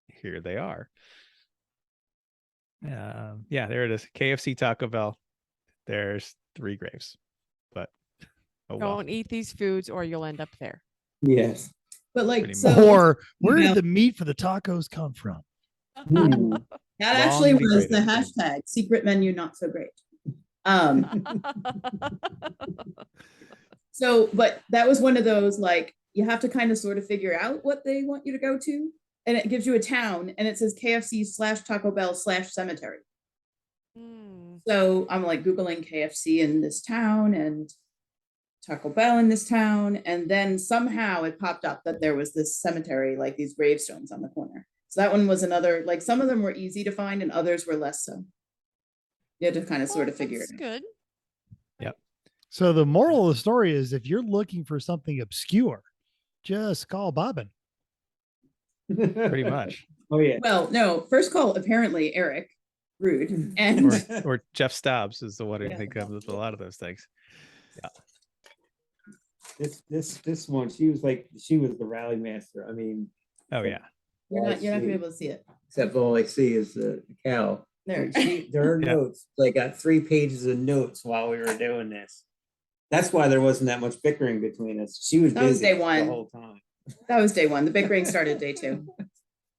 here they are. Yeah, there it is. KFC Taco Bell. There's 3 graves, but Don't eat these foods or you'll end up there. Yes. But like, Pretty so Or where did the meat for the tacos come from? Hmm. that actually Long was the debated. hashtag secret menu not so great. So, but that was one of those, like, you have to kind of sort of figure out what they want you to go to. And it gives you a town and it says KFC / Taco Bell / cemetery. So I'm like Googling KFC in this town and Taco Bell in this town. And then somehow it popped up that there was this cemetery, like these gravestones on the corner. So that one was another, like some of them were easy to find and others were less so. You had to kind of sort of figure it out. Good. So the moral of the story is if you're looking for something obscure, just call Bobbin. Pretty much. Oh yeah. Well, no, first call apparently Eric Rude and Or Jeff Stobbs is the one Yeah. who comes with a lot of those things. This one, she was the rally master. I mean, Oh yeah. you're not gonna be able to see it. except all I see is the cow. There. There are Yeah. notes. I got 3 pages of notes while we were doing this. That's why there wasn't that much bickering between us. She was That was busy day the one. whole time. That was day one. The bickering started day 2.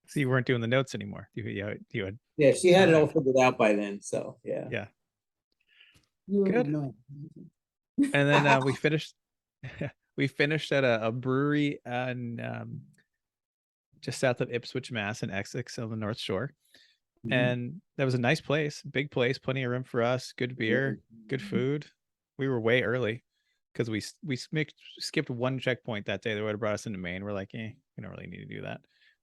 So you weren't doing the notes anymore. You had Yeah, she had it all figured out by then. So yeah. yeah. You were Good. annoying. And then we finished at a brewery on just south of Ipswich, Mass, in Essex on the North Shore. Mhm. And that was a nice place, big place, plenty of room for us, good beer, good food. We were way early because we skipped one checkpoint that day that would have brought us into Maine. We're like, we don't really need to do that.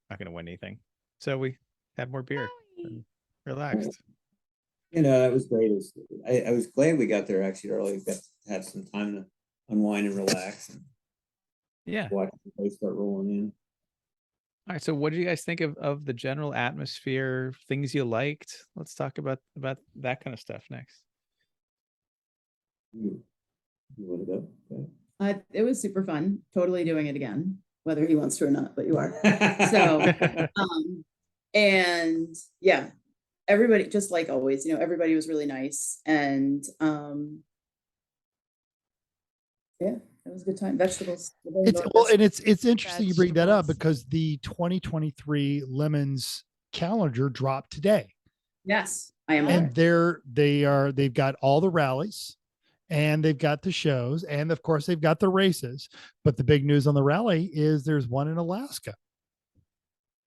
Not going to win anything. So we had more beer and relaxed. You know, that was great. I was glad we got there actually early. We got to have some time to unwind and relax and Yeah. watch the place start rolling in. All right. So what do you guys think of the general atmosphere, things you liked? Let's talk about that kind of stuff next. You want to go? Okay. It was super fun. Totally doing it again, whether he wants to or not, but you are. So, and yeah, everybody, just like always, everybody was really nice. And yeah, it was a good time. Vegetables. It's interesting you bring that up Vegetables. because the 2023 Lemons calendar dropped today. Yes, I am. And aware. they've got all the rallies and they've got the shows and of course they've got the races. But the big news on the rally is there's one in Alaska.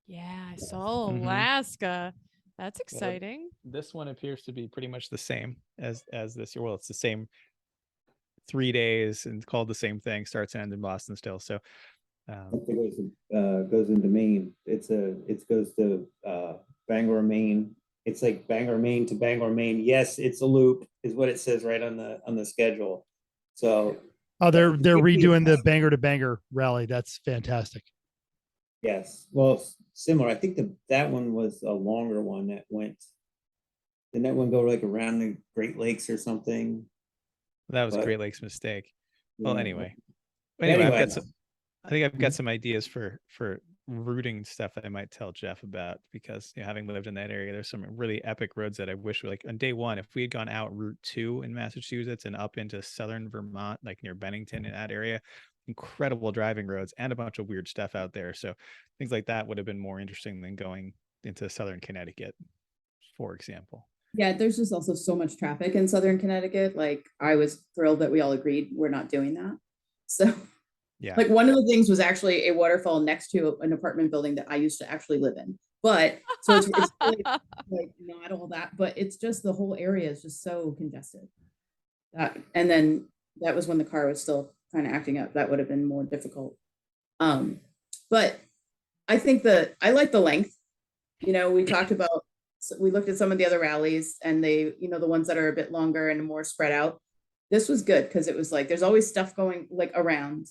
Yeah, I saw Mhm. Alaska. That's exciting. This one appears to be pretty much the same as this year. Well, it's the same 3 days and called the same thing. Starts and ends in Boston still. So It goes into Maine. It goes to Bangor, Maine. It's like Bangor, Maine to Bangor, Maine. Yes, it's a loop, is what it says right on the schedule. So They're redoing the banger to banger rally. That's fantastic. yes, well, similar. I think that one was a longer one that went. Didn't that one go like around the Great Lakes or something? that was But- Great Lakes mistake. Well, Yeah. anyway, Anyway. I think I've got some ideas for routing stuff that I might tell Jeff about, because having lived in that area, there's some really epic roads that I wish, like on day one, if we had gone out Route 2 in Massachusetts and up into southern Vermont, like near Bennington in that area, incredible driving roads and a bunch of weird stuff out there. So things like that would have been more interesting than going into southern Connecticut, for example. Yeah, there's just also so much traffic in southern Connecticut. Like, I was thrilled that we all agreed we're not doing that. So Yeah. like, one of the things was actually a waterfall next to an apartment building that I used to actually live in. But so it's really, like, not all that, but it's just the whole area is just so congested. And then that was when the car was still kind of acting up. That would have been more difficult. But I think that I like the length. We talked about, we looked at some of the other rallies, and they, the ones that are a bit longer and more spread out. This was good because it was like, there's always stuff going like around,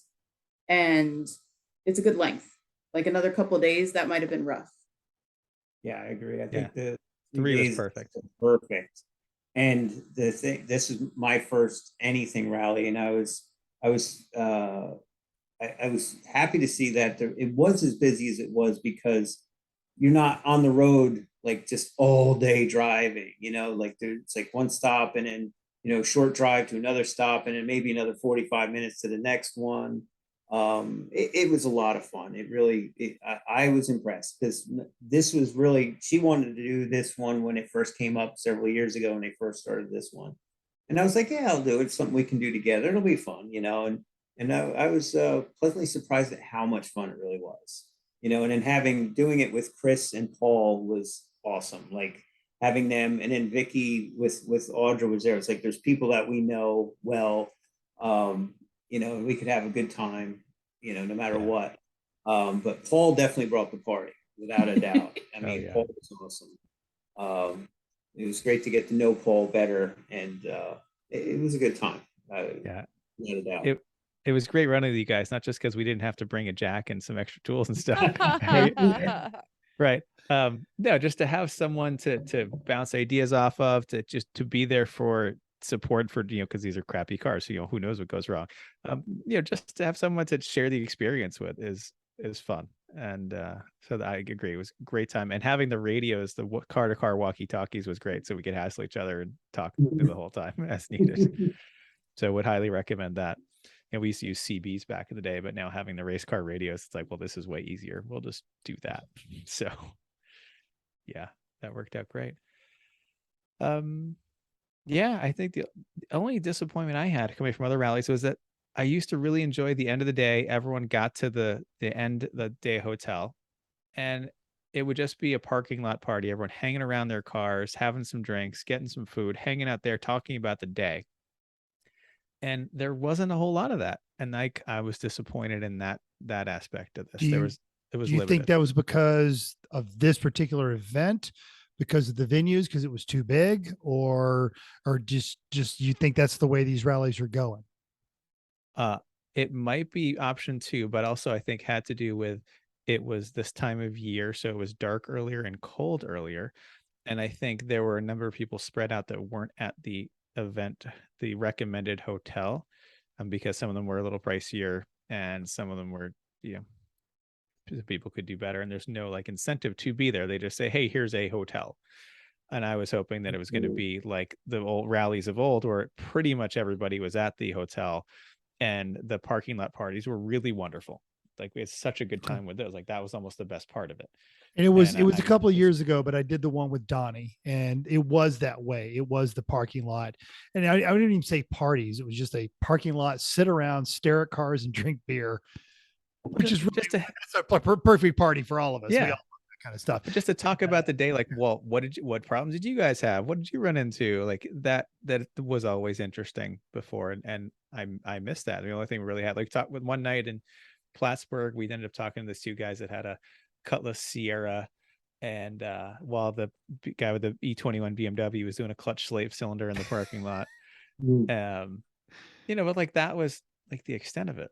and it's a good length. Like another couple of days, that might have been rough. Yeah, I agree. I think the 3 was days perfect. Perfect. And the thing, this is my first anything rally, and I was happy to see that it was as busy as it was, because you're not on the road like just all day driving, like it's like one stop and then, short drive to another stop and then maybe another 45 minutes to the next one. It was a lot of fun. I was impressed, because this was really, she wanted to do this one when it first came up several years ago when they first started this one. And I was like, yeah, I'll do it. It's something we can do together. It'll be fun, and I was pleasantly surprised at how much fun it really was, and then doing it with Chris and Paul was awesome. Like having them, and then Vicky with Audra was there. It's like, there's people that we know well, we could have a good time, no matter what. But Paul definitely brought the party, without a doubt. I mean, Paul was awesome. It was great to get to know Paul better, and it was a good time. Without a doubt. It was great running with you guys, not just because we didn't have to bring a jack and some extra tools and stuff. Right. No, just to have someone to bounce ideas off of, to be there for support for, because these are crappy cars, so who knows what goes wrong. Just to have someone to share the experience with is fun. And so I agree, it was a great time. And having the radios, the car to car walkie talkies, was great, so we could hassle each other and talk through the whole time as needed. So would highly recommend that. We used to use CBs back in the day, but now having the race car radios, it's like, well, this is way easier. We'll just do that. So yeah, that worked out great. Yeah, I think the only disappointment I had coming from other rallies was that I used to really enjoy the end of the day. Everyone got to the end of the day hotel, and it would just be a parking lot party. Everyone hanging around their cars, having some drinks, getting some food, hanging out there, talking about the day. And there wasn't a whole lot of that. And I was disappointed in that aspect of this. It was do you limited. think that was because of this particular event, because of the venues, because it was too big, or just you think that's the way these rallies are going? It might be option 2, but also I think had to do with, it was this time of year, so it was dark earlier and cold earlier. And I think there were a number of people spread out that weren't at the event, the recommended hotel, because some of them were a little pricier and some of them were, people could do better, and there's no like incentive to be there. They just say, hey, here's a hotel. And I was hoping that it was going to be like the old rallies of old, where pretty much everybody was at the hotel, and the parking lot parties were really wonderful. Like, we had such a good time with those. Like, that was almost the best part of it. And it was a couple of years ago, but I did the one with Donnie, and it was that way. It was the parking lot, and I didn't even say parties. It was just a parking lot, sit around, stare at cars, and drink beer, which is really a perfect party for all of us. Yeah. We all love that kind of stuff. Just to talk about the day, like, well, what problems did you guys have? What did you run into? Like that was always interesting before, and I missed that. The only thing we really had, like, talk with one night in Plattsburgh, we ended up talking to these 2 guys that had a Cutlass Sierra, and while the guy with the E21 BMW was doing a clutch slave cylinder in the parking lot. But like, that was like the extent of it.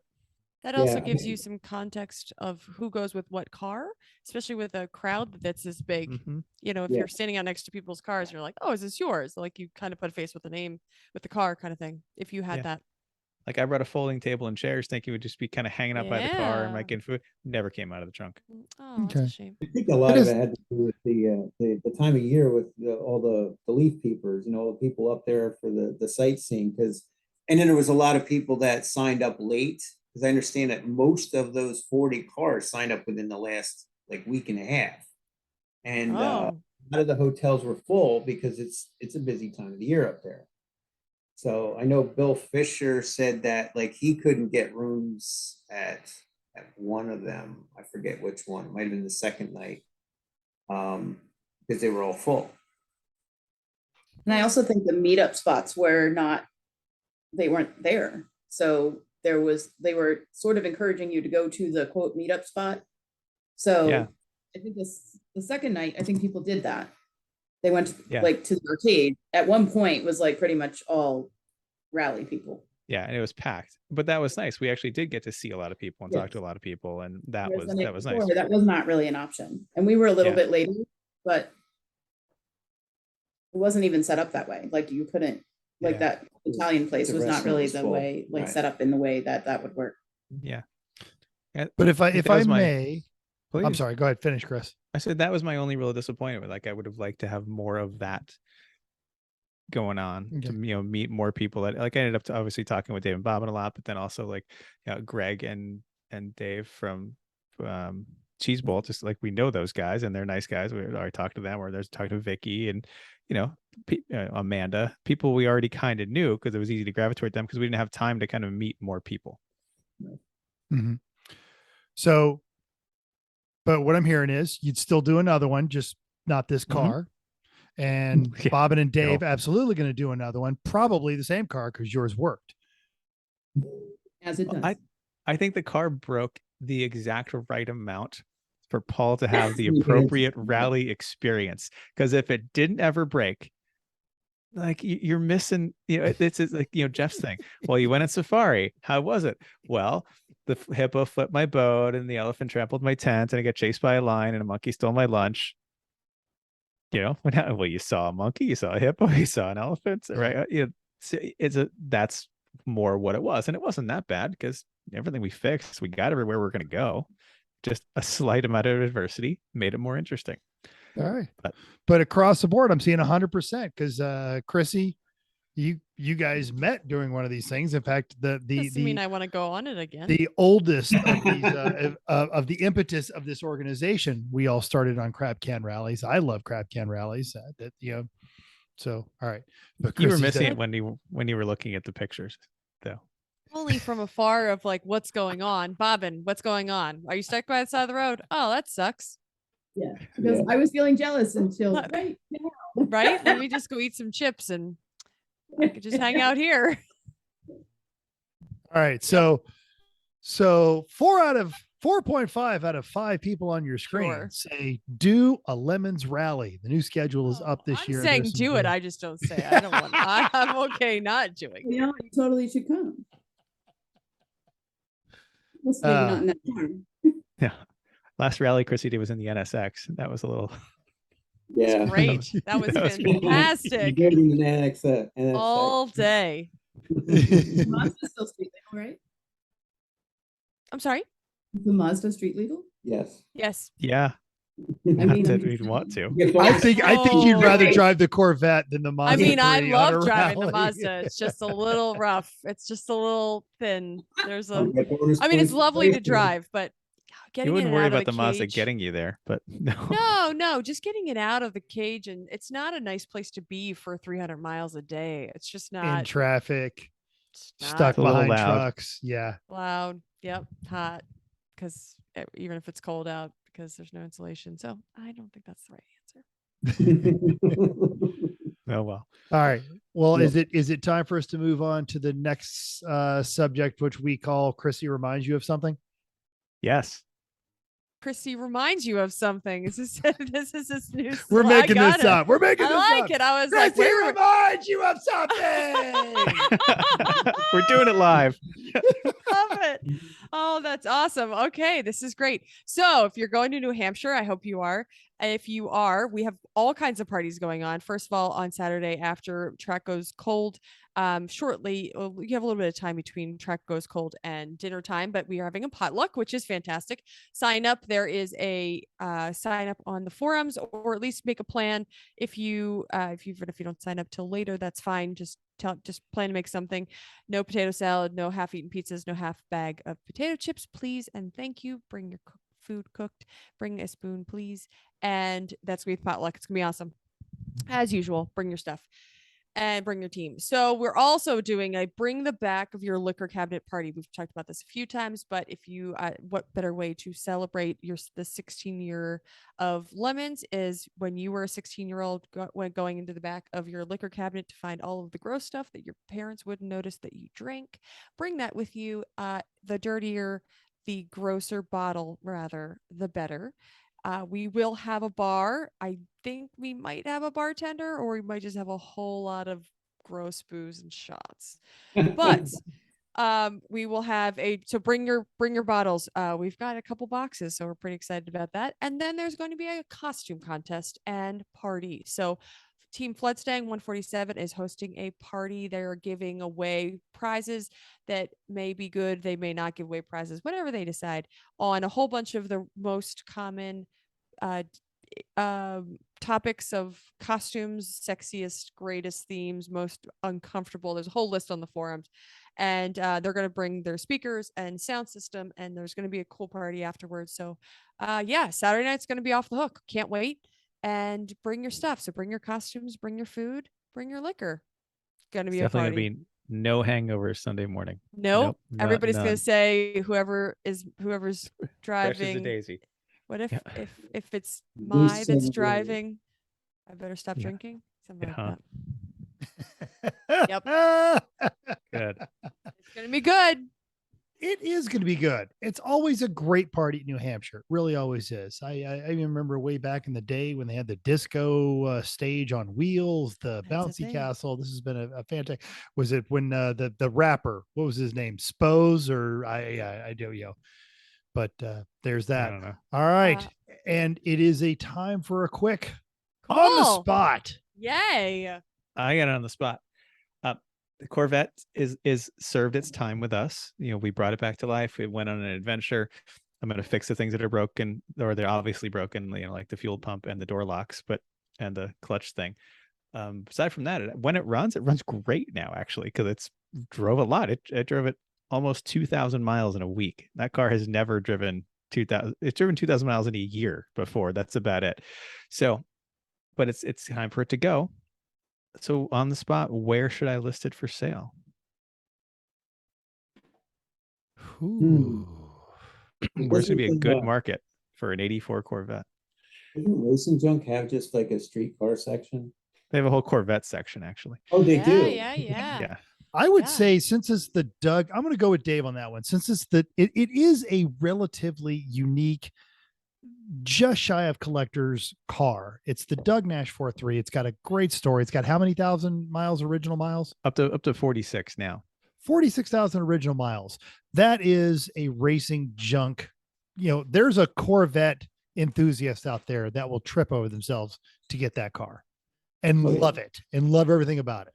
That also gives you some context of who goes with what car, especially with a crowd that's this big. If you're standing out next to people's cars, you're like, oh, is this yours? Like, you kind of put a face with the name with the car kind of thing, if you had that. Like I brought a folding table and chairs thinking it would just be kind of hanging out by the car and Yeah. making food. Never came out of the trunk. Oh, that's Okay. a shame. I think a lot of it had to do with the time of year with all the leaf peepers, you know, the people up there for the sightseeing. And then there was a lot of people that signed up late, because I understand that most of those 40 cars signed up within the last like week and a half. And a lot of the hotels were full because it's a busy time of the year up there. So I know Bill Fisher said that like he couldn't get rooms at one of them. I forget which one. It might have been the second night, because they were all full. And I also think the meetup spots weren't there. So they were sort of encouraging you to go to the quote meetup spot. So Yeah. I think the second night, I think people did that. They went Yeah. like to the arcade. At one point was like pretty much all rally people. Yeah, and it was packed, but that was nice. We actually did get to see a lot of people and talk to a lot of people, and that Whereas was the night nice. before, that was not really an option. And we were a little Yeah. bit later, but it wasn't even set up that way. Like you couldn't, like Yeah. that Italian place The was not restaurant really was the full. way, like Right. set up in the way that would work. Yeah. But if I That was my- may, I'm Please. sorry. Go ahead. Finish, Chris. I said that was my only real disappointment. Like I would have liked to have more of that going on, to meet more people. That like I ended up obviously talking with Dave and Bobbin a lot, but then also like Greg and Dave from Cheese Bowl, just like we know those guys and they're nice guys. We already talked to them, or there's talking to Vicky and Amanda, people we already kind of knew because it was easy to gravitate them because we didn't have time to kind of meet more people. Mm-hmm. So, but what I'm hearing is you'd still do another one, just not this car. And Yeah. Bobbin and Dave absolutely going to do another one, probably the same car because yours worked. As it does. I think the car broke the exact right amount for Paul to have the appropriate rally experience. Because if it didn't ever break, like you're missing, it's like, Jeff's thing. Well, you went on safari. How was it? Well, the hippo flipped my boat and the elephant trampled my tent and I got chased by a lion and a monkey stole my lunch. Well, you saw a monkey, you saw a hippo, you saw an elephant, right? That's more what it was. And it wasn't that bad because everything we fixed, we got everywhere we're going to go. Just a slight amount of adversity made it more interesting. All right. But across the board, I'm seeing 100% because Chrissy, you guys met during one of these things. In fact, I want to go on it again. The oldest of these of the impetus of this organization, we all started on crab can rallies. I love crab can rallies. So all right. But you were missing it when you were looking at the pictures, though. Only from afar of like, what's going on? Bobbin, what's going on? Are you stuck by the side of the road? Oh, that sucks. Yeah, because I was feeling jealous until right now. Right? Let me just go eat some chips and I could just hang out here. All right. So 4.5 out of 5 people on your screen say do a Lemons rally. The new schedule is up this year. I'm saying do it. I just don't say it. I don't want. I'm okay not doing it. You totally should come. Maybe not in that time. Yeah. Last rally Chrissy did was in the NSX. That was a little. Yeah. Great. That was fantastic. You in the NSX. All day. Mazda still street legal, right? I'm sorry? Is the Mazda street legal? Yes. Yes. Yeah. I mean, we'd want to. I think you'd rather drive the Corvette than the Mazda. I mean, I 3 love on a driving the rally. Mazda. It's just a little rough. It's just a little thin. There's I mean, it's lovely to drive, but getting You wouldn't it worry out about of the Mazda cage- getting you there, but no. No, just getting it out of the cage, and it's not a nice place to be for 300 miles a day. It's just In not traffic, not stuck a little behind loud. trucks. Yeah. loud. Yep, hot. Because even if it's cold out, because there's no insulation. So I don't think that's the right answer. Oh well. All right. Well, Yep. is it time for us to move on to the next subject, which we call Chrissy reminds you of something? Yes. Chrissy reminds you of something. Is this this new? We're I making got this it. up. We're making I this like up. it. I was Chrissy like, wait, reminds you of something. We're doing it live. love it. Oh, that's awesome. Okay, this is great. So if you're going to New Hampshire, I hope you are. If you are, we have all kinds of parties going on. First of all, on Saturday after track goes cold, shortly, you have a little bit of time between track goes cold and dinner time, but we are having a potluck, which is fantastic. Sign up. There is a sign up on the forums, or at least make a plan. If you don't sign up till later, that's fine. Just plan to make something. No potato salad, no half-eaten pizzas, no half bag of potato chips, please and thank you. Bring your food cooked. Bring a spoon, please. And that's gonna be potluck. It's gonna be awesome. As usual, bring your stuff and bring your team. So we're also doing a bring the back of your liquor cabinet party. We've talked about this a few times, but if you, what better way to celebrate the 16-year of Lemons is when you were a 16-year-old going into the back of your liquor cabinet to find all of the gross stuff that your parents wouldn't notice that you drank. Bring that with you. The dirtier, the grosser bottle, rather, the better. We will have a bar. I think we might have a bartender, or we might just have a whole lot of gross booze and shots. But we will have so bring your bottles. We've got a couple boxes, so we're pretty excited about that. And then there's going to be a costume contest and party. So Team Floodstang 147 is hosting a party. They're giving away prizes that may be good. They may not give away prizes, whatever they decide, on a whole bunch of the most common topics of costumes, sexiest, greatest themes, most uncomfortable. There's a whole list on the forums. And they're going to bring their speakers and sound system, and there's going to be a cool party afterwards. So yeah, Saturday night's going to be off the hook. Can't wait. And bring your stuff. So bring your costumes, bring your food, bring your liquor. It's going to be definitely a party. Gonna be no hangovers Sunday morning. Nope. Everybody's none. going to say whoever's driving. Fresh as a daisy. What if it's Bruce that's said, driving? I better stop Yeah. drinking. Something Uh-huh. like that. Yep. Good. It's going to be good. It is going to be good. It's always a great party in New Hampshire. It really always is. I even remember way back in the day when they had the disco stage on wheels, the That's a bouncy thing. castle. This has been a fantastic. Was it when the rapper, what was his name? Spose or I do, you know. But there's I that. don't know. All right. And it is a time for a quick on the Cool. spot. Yay. I got it on the spot. The Corvette is served its time with us. You know, we brought it back to life. It went on an adventure. I'm going to fix the things that are broken, or they're obviously broken, you know, like the fuel pump and the door locks, and the clutch thing. Aside from that, when it runs great now, actually, because it's drove a lot. It drove it almost 2,000 miles in a week. That car has never driven 2,000. It's driven 2,000 miles in a year before. That's about it. So, but it's time for it to go. So on the spot, where should I list it for sale? Ooh. Where's going to be a Doesn't good market for an 84 Corvette? Doesn't Racing Junk have just like a street car section? They have a whole Corvette section, actually. Oh, they do. Yeah. Yeah. I would Yeah. say, since it's the Doug, I'm going to go with Dave on that one. Since it's it is a relatively unique, just shy of collector's car. It's the Doug Nash 4.3. It's got a great story. It's got how many thousand miles, original miles? Up to 46 now. 46,000 original miles. That is a racing junk. You know, there's a Corvette enthusiast out there that will trip over themselves to get that car and Oh, yeah. love it and love everything about it.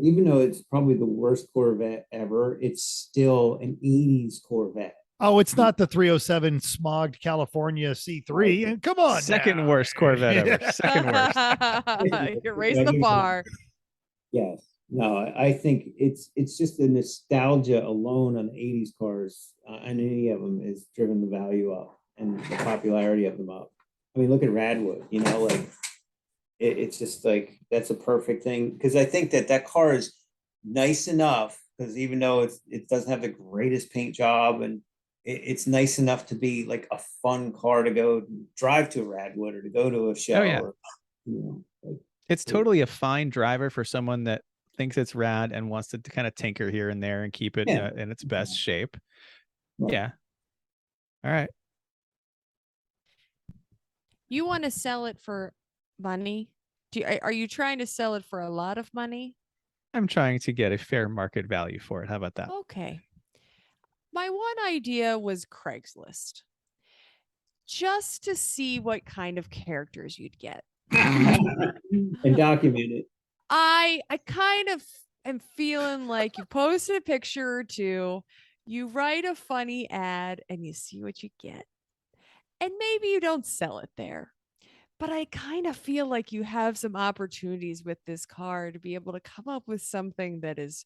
Even though it's probably the worst Corvette ever, it's still an 80s Corvette. Oh, it's not the 307 smogged California C3. And come on. Second now. worst Corvette ever. Second worst. You raised the bar. Yes. No, I think it's just the nostalgia alone on the 80s cars, and any of them has driven the value up and the popularity of them up. I mean, look at Radwood, you know, like it's just like, that's a perfect thing. Because I think that car is nice enough, because even though it doesn't have the greatest paint job, and it's nice enough to be like a fun car to go drive to a Radwood or to go to a show. Oh, yeah. Or, you know, like, It's totally a fine driver for someone that thinks it's rad and wants to kind of tinker here and there and keep it Yeah. in its best shape. Right. Yeah. All right. You want to sell it for money? Are you trying to sell it for a lot of money? I'm trying to get a fair market value for it. How about that? Okay. My one idea was Craigslist. just to see what kind of characters you'd get. And document it. I kind of am feeling like you post a picture or two, you write a funny ad, and you see what you get. And maybe you don't sell it there. But I kind of feel like you have some opportunities with this car to be able to come up with something that is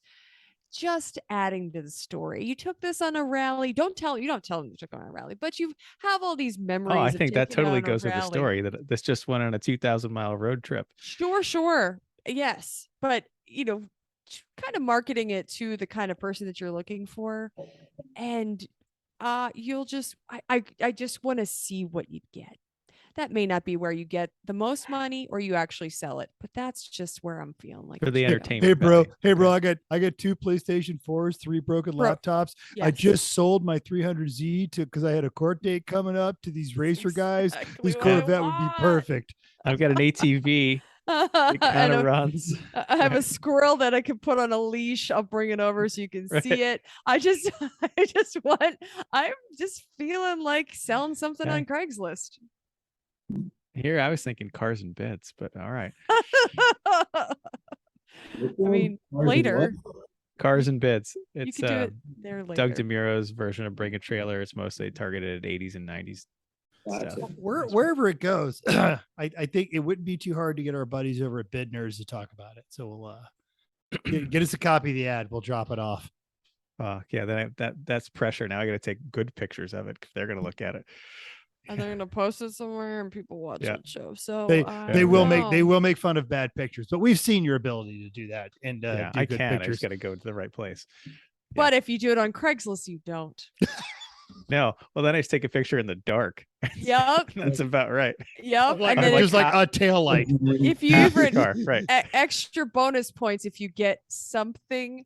just adding to the story. You took this on a rally. You don't tell them you took it on a rally, but you have all these memories. Oh, I of think that taking it totally on a goes with the rally. story that this just went on a 2,000-mile road trip. Sure. Yes. But, kind of marketing it to the kind of person that you're looking for. And you'll just, I just want to see what you'd get. That may not be where you get the most money or you actually sell it, but that's just where I'm feeling like For the it should go. entertainment. Hey bro, Okay. I got 2 PlayStation 4s, 3 broken laptops. I Yes. just sold my 300Z because I had a court date coming up to these racer guys. exactly This what I Corvette would be want. perfect. I've got an ATV. It kind And of runs. I have a squirrel that I can put on a leash. I'll bring it over so you can Right. see it. I'm just feeling like selling something Okay. on Craigslist. Here, I was thinking cars and bits, but all right. I mean, later. Cars and bits. You It's could do it there later. Doug DeMuro's version of Bring a Trailer. It's mostly targeted at 80s and 90s stuff. Wherever it goes, I think it wouldn't be too hard to get our buddies over at Bid Nerds to talk about it. So we'll get us a copy of the ad. We'll drop it off. Yeah, then that's pressure. Now I got to take good pictures of it if they're going to look at it. And they're gonna post it somewhere and people watch Yeah. the show. So They will make fun of bad pictures, but we've seen your ability to do that and Yeah, do I good can. I pictures. just got to go to the right place. But if you do it on Craigslist, you don't. No, well then I just take a picture in the dark. Yep. That's about right. Yep. Like, And then just like a tail light. if you Half the even car, right? extra bonus points if you get something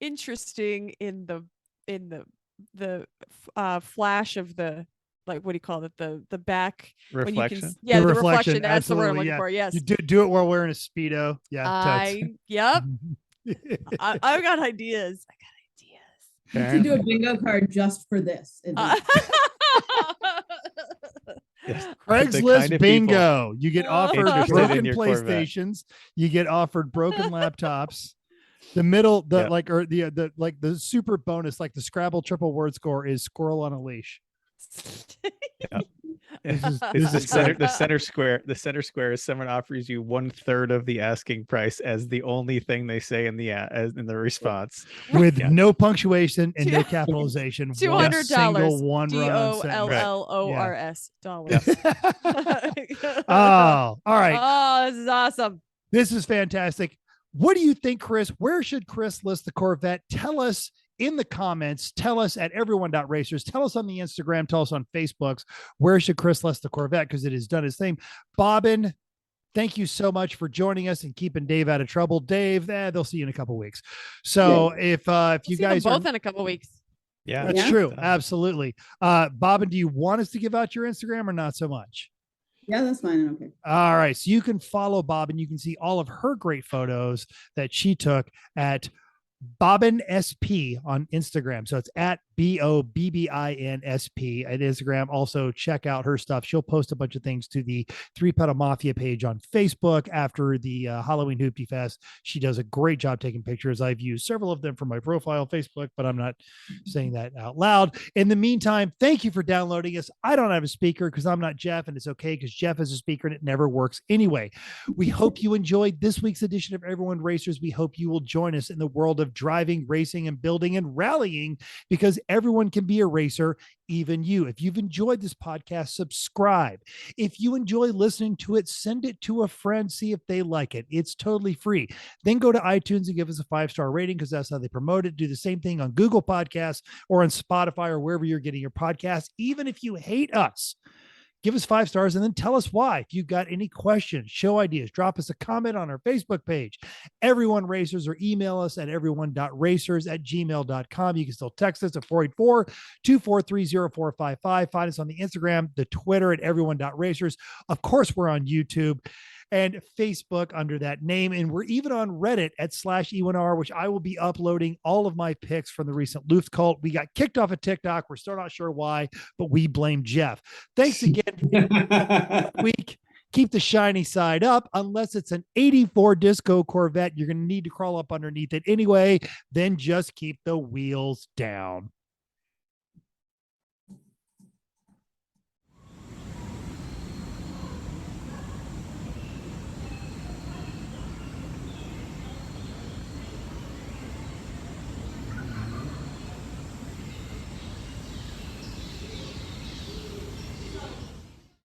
interesting in the flash of the, like, what do you call it, the back when you Reflection. can, yeah, The the reflection, reflection, that's the word I'm absolutely, looking yeah. for. Yes. You do it while wearing a Speedo. Yeah. Yep. I've got ideas. You should do a bingo card just for this. Yes. The Craigslist kind of bingo. You get offered interested broken in your Corvette. PlayStations. You get offered broken laptops. The middle, the super bonus, like the Scrabble triple word score is squirrel on a leash. It's the center square. The center square is someone offers you 1/3 of the asking price as the only thing they say in the response, with no punctuation and no capitalization. $200. one DOLLORS dollars. Oh, all right. Oh, this is awesome. This is fantastic. What do you think, Chris? Where should Chris list the Corvette? Tell us in the comments. Tell us at everyone.racers. Tell us on the Instagram. Tell us on Facebooks. Where should Chris list the Corvette? Because it has done its thing. Bobbin, thank you so much for joining us and keeping Dave out of trouble. Dave, they'll see you in a couple of weeks. So if you guys both in a couple of weeks. Yeah, that's true. Absolutely. Bobbin, do you want us to give out your Instagram or not so much? Yeah, that's fine. Okay. All right. So you can follow Bobbin. You can see all of her great photos that she took at Bobbin SP on Instagram. So it's at BOBBINSP at Instagram. Also check out her stuff. She'll post a bunch of things to the 3-Pedal Mafia page on Facebook after the Halloween Hoopty Fest. She does a great job taking pictures. I've used several of them for my profile on Facebook, but I'm not saying that out loud. In the meantime, thank you for downloading us. I don't have a speaker because I'm not Jeff, and it's okay because Jeff is a speaker and it never works anyway. We hope you enjoyed this week's edition of Everyone Racers. We hope you will join us in the world of driving, racing, and building and rallying, because everyone can be a racer, even you. If you've enjoyed this podcast, subscribe. If you enjoy listening to it, send it to a friend, see if they like it. It's totally free. Then go to iTunes and give us a 5-star rating, because that's how they promote it. Do the same thing on Google Podcasts or on Spotify or wherever you're getting your podcasts. Even if you hate us, give us 5 stars and then tell us why. If you've got any questions, show ideas, drop us a comment on our Facebook page, Everyone Racers, or email us at everyone.racers@gmail.com. You can still text us at 484-243-0455. Find us on the Instagram, the Twitter at everyone.racers. Of course, we're on YouTube. and Facebook under that name. And we're even on Reddit at /E1R, which I will be uploading all of my picks from the recent Luft cult. We got kicked off of TikTok. We're still not sure why, but we blame Jeff. Thanks again for week. Keep the shiny side up. Unless it's an 84 Disco Corvette, you're going to need to crawl up underneath it anyway. Then just keep the wheels down.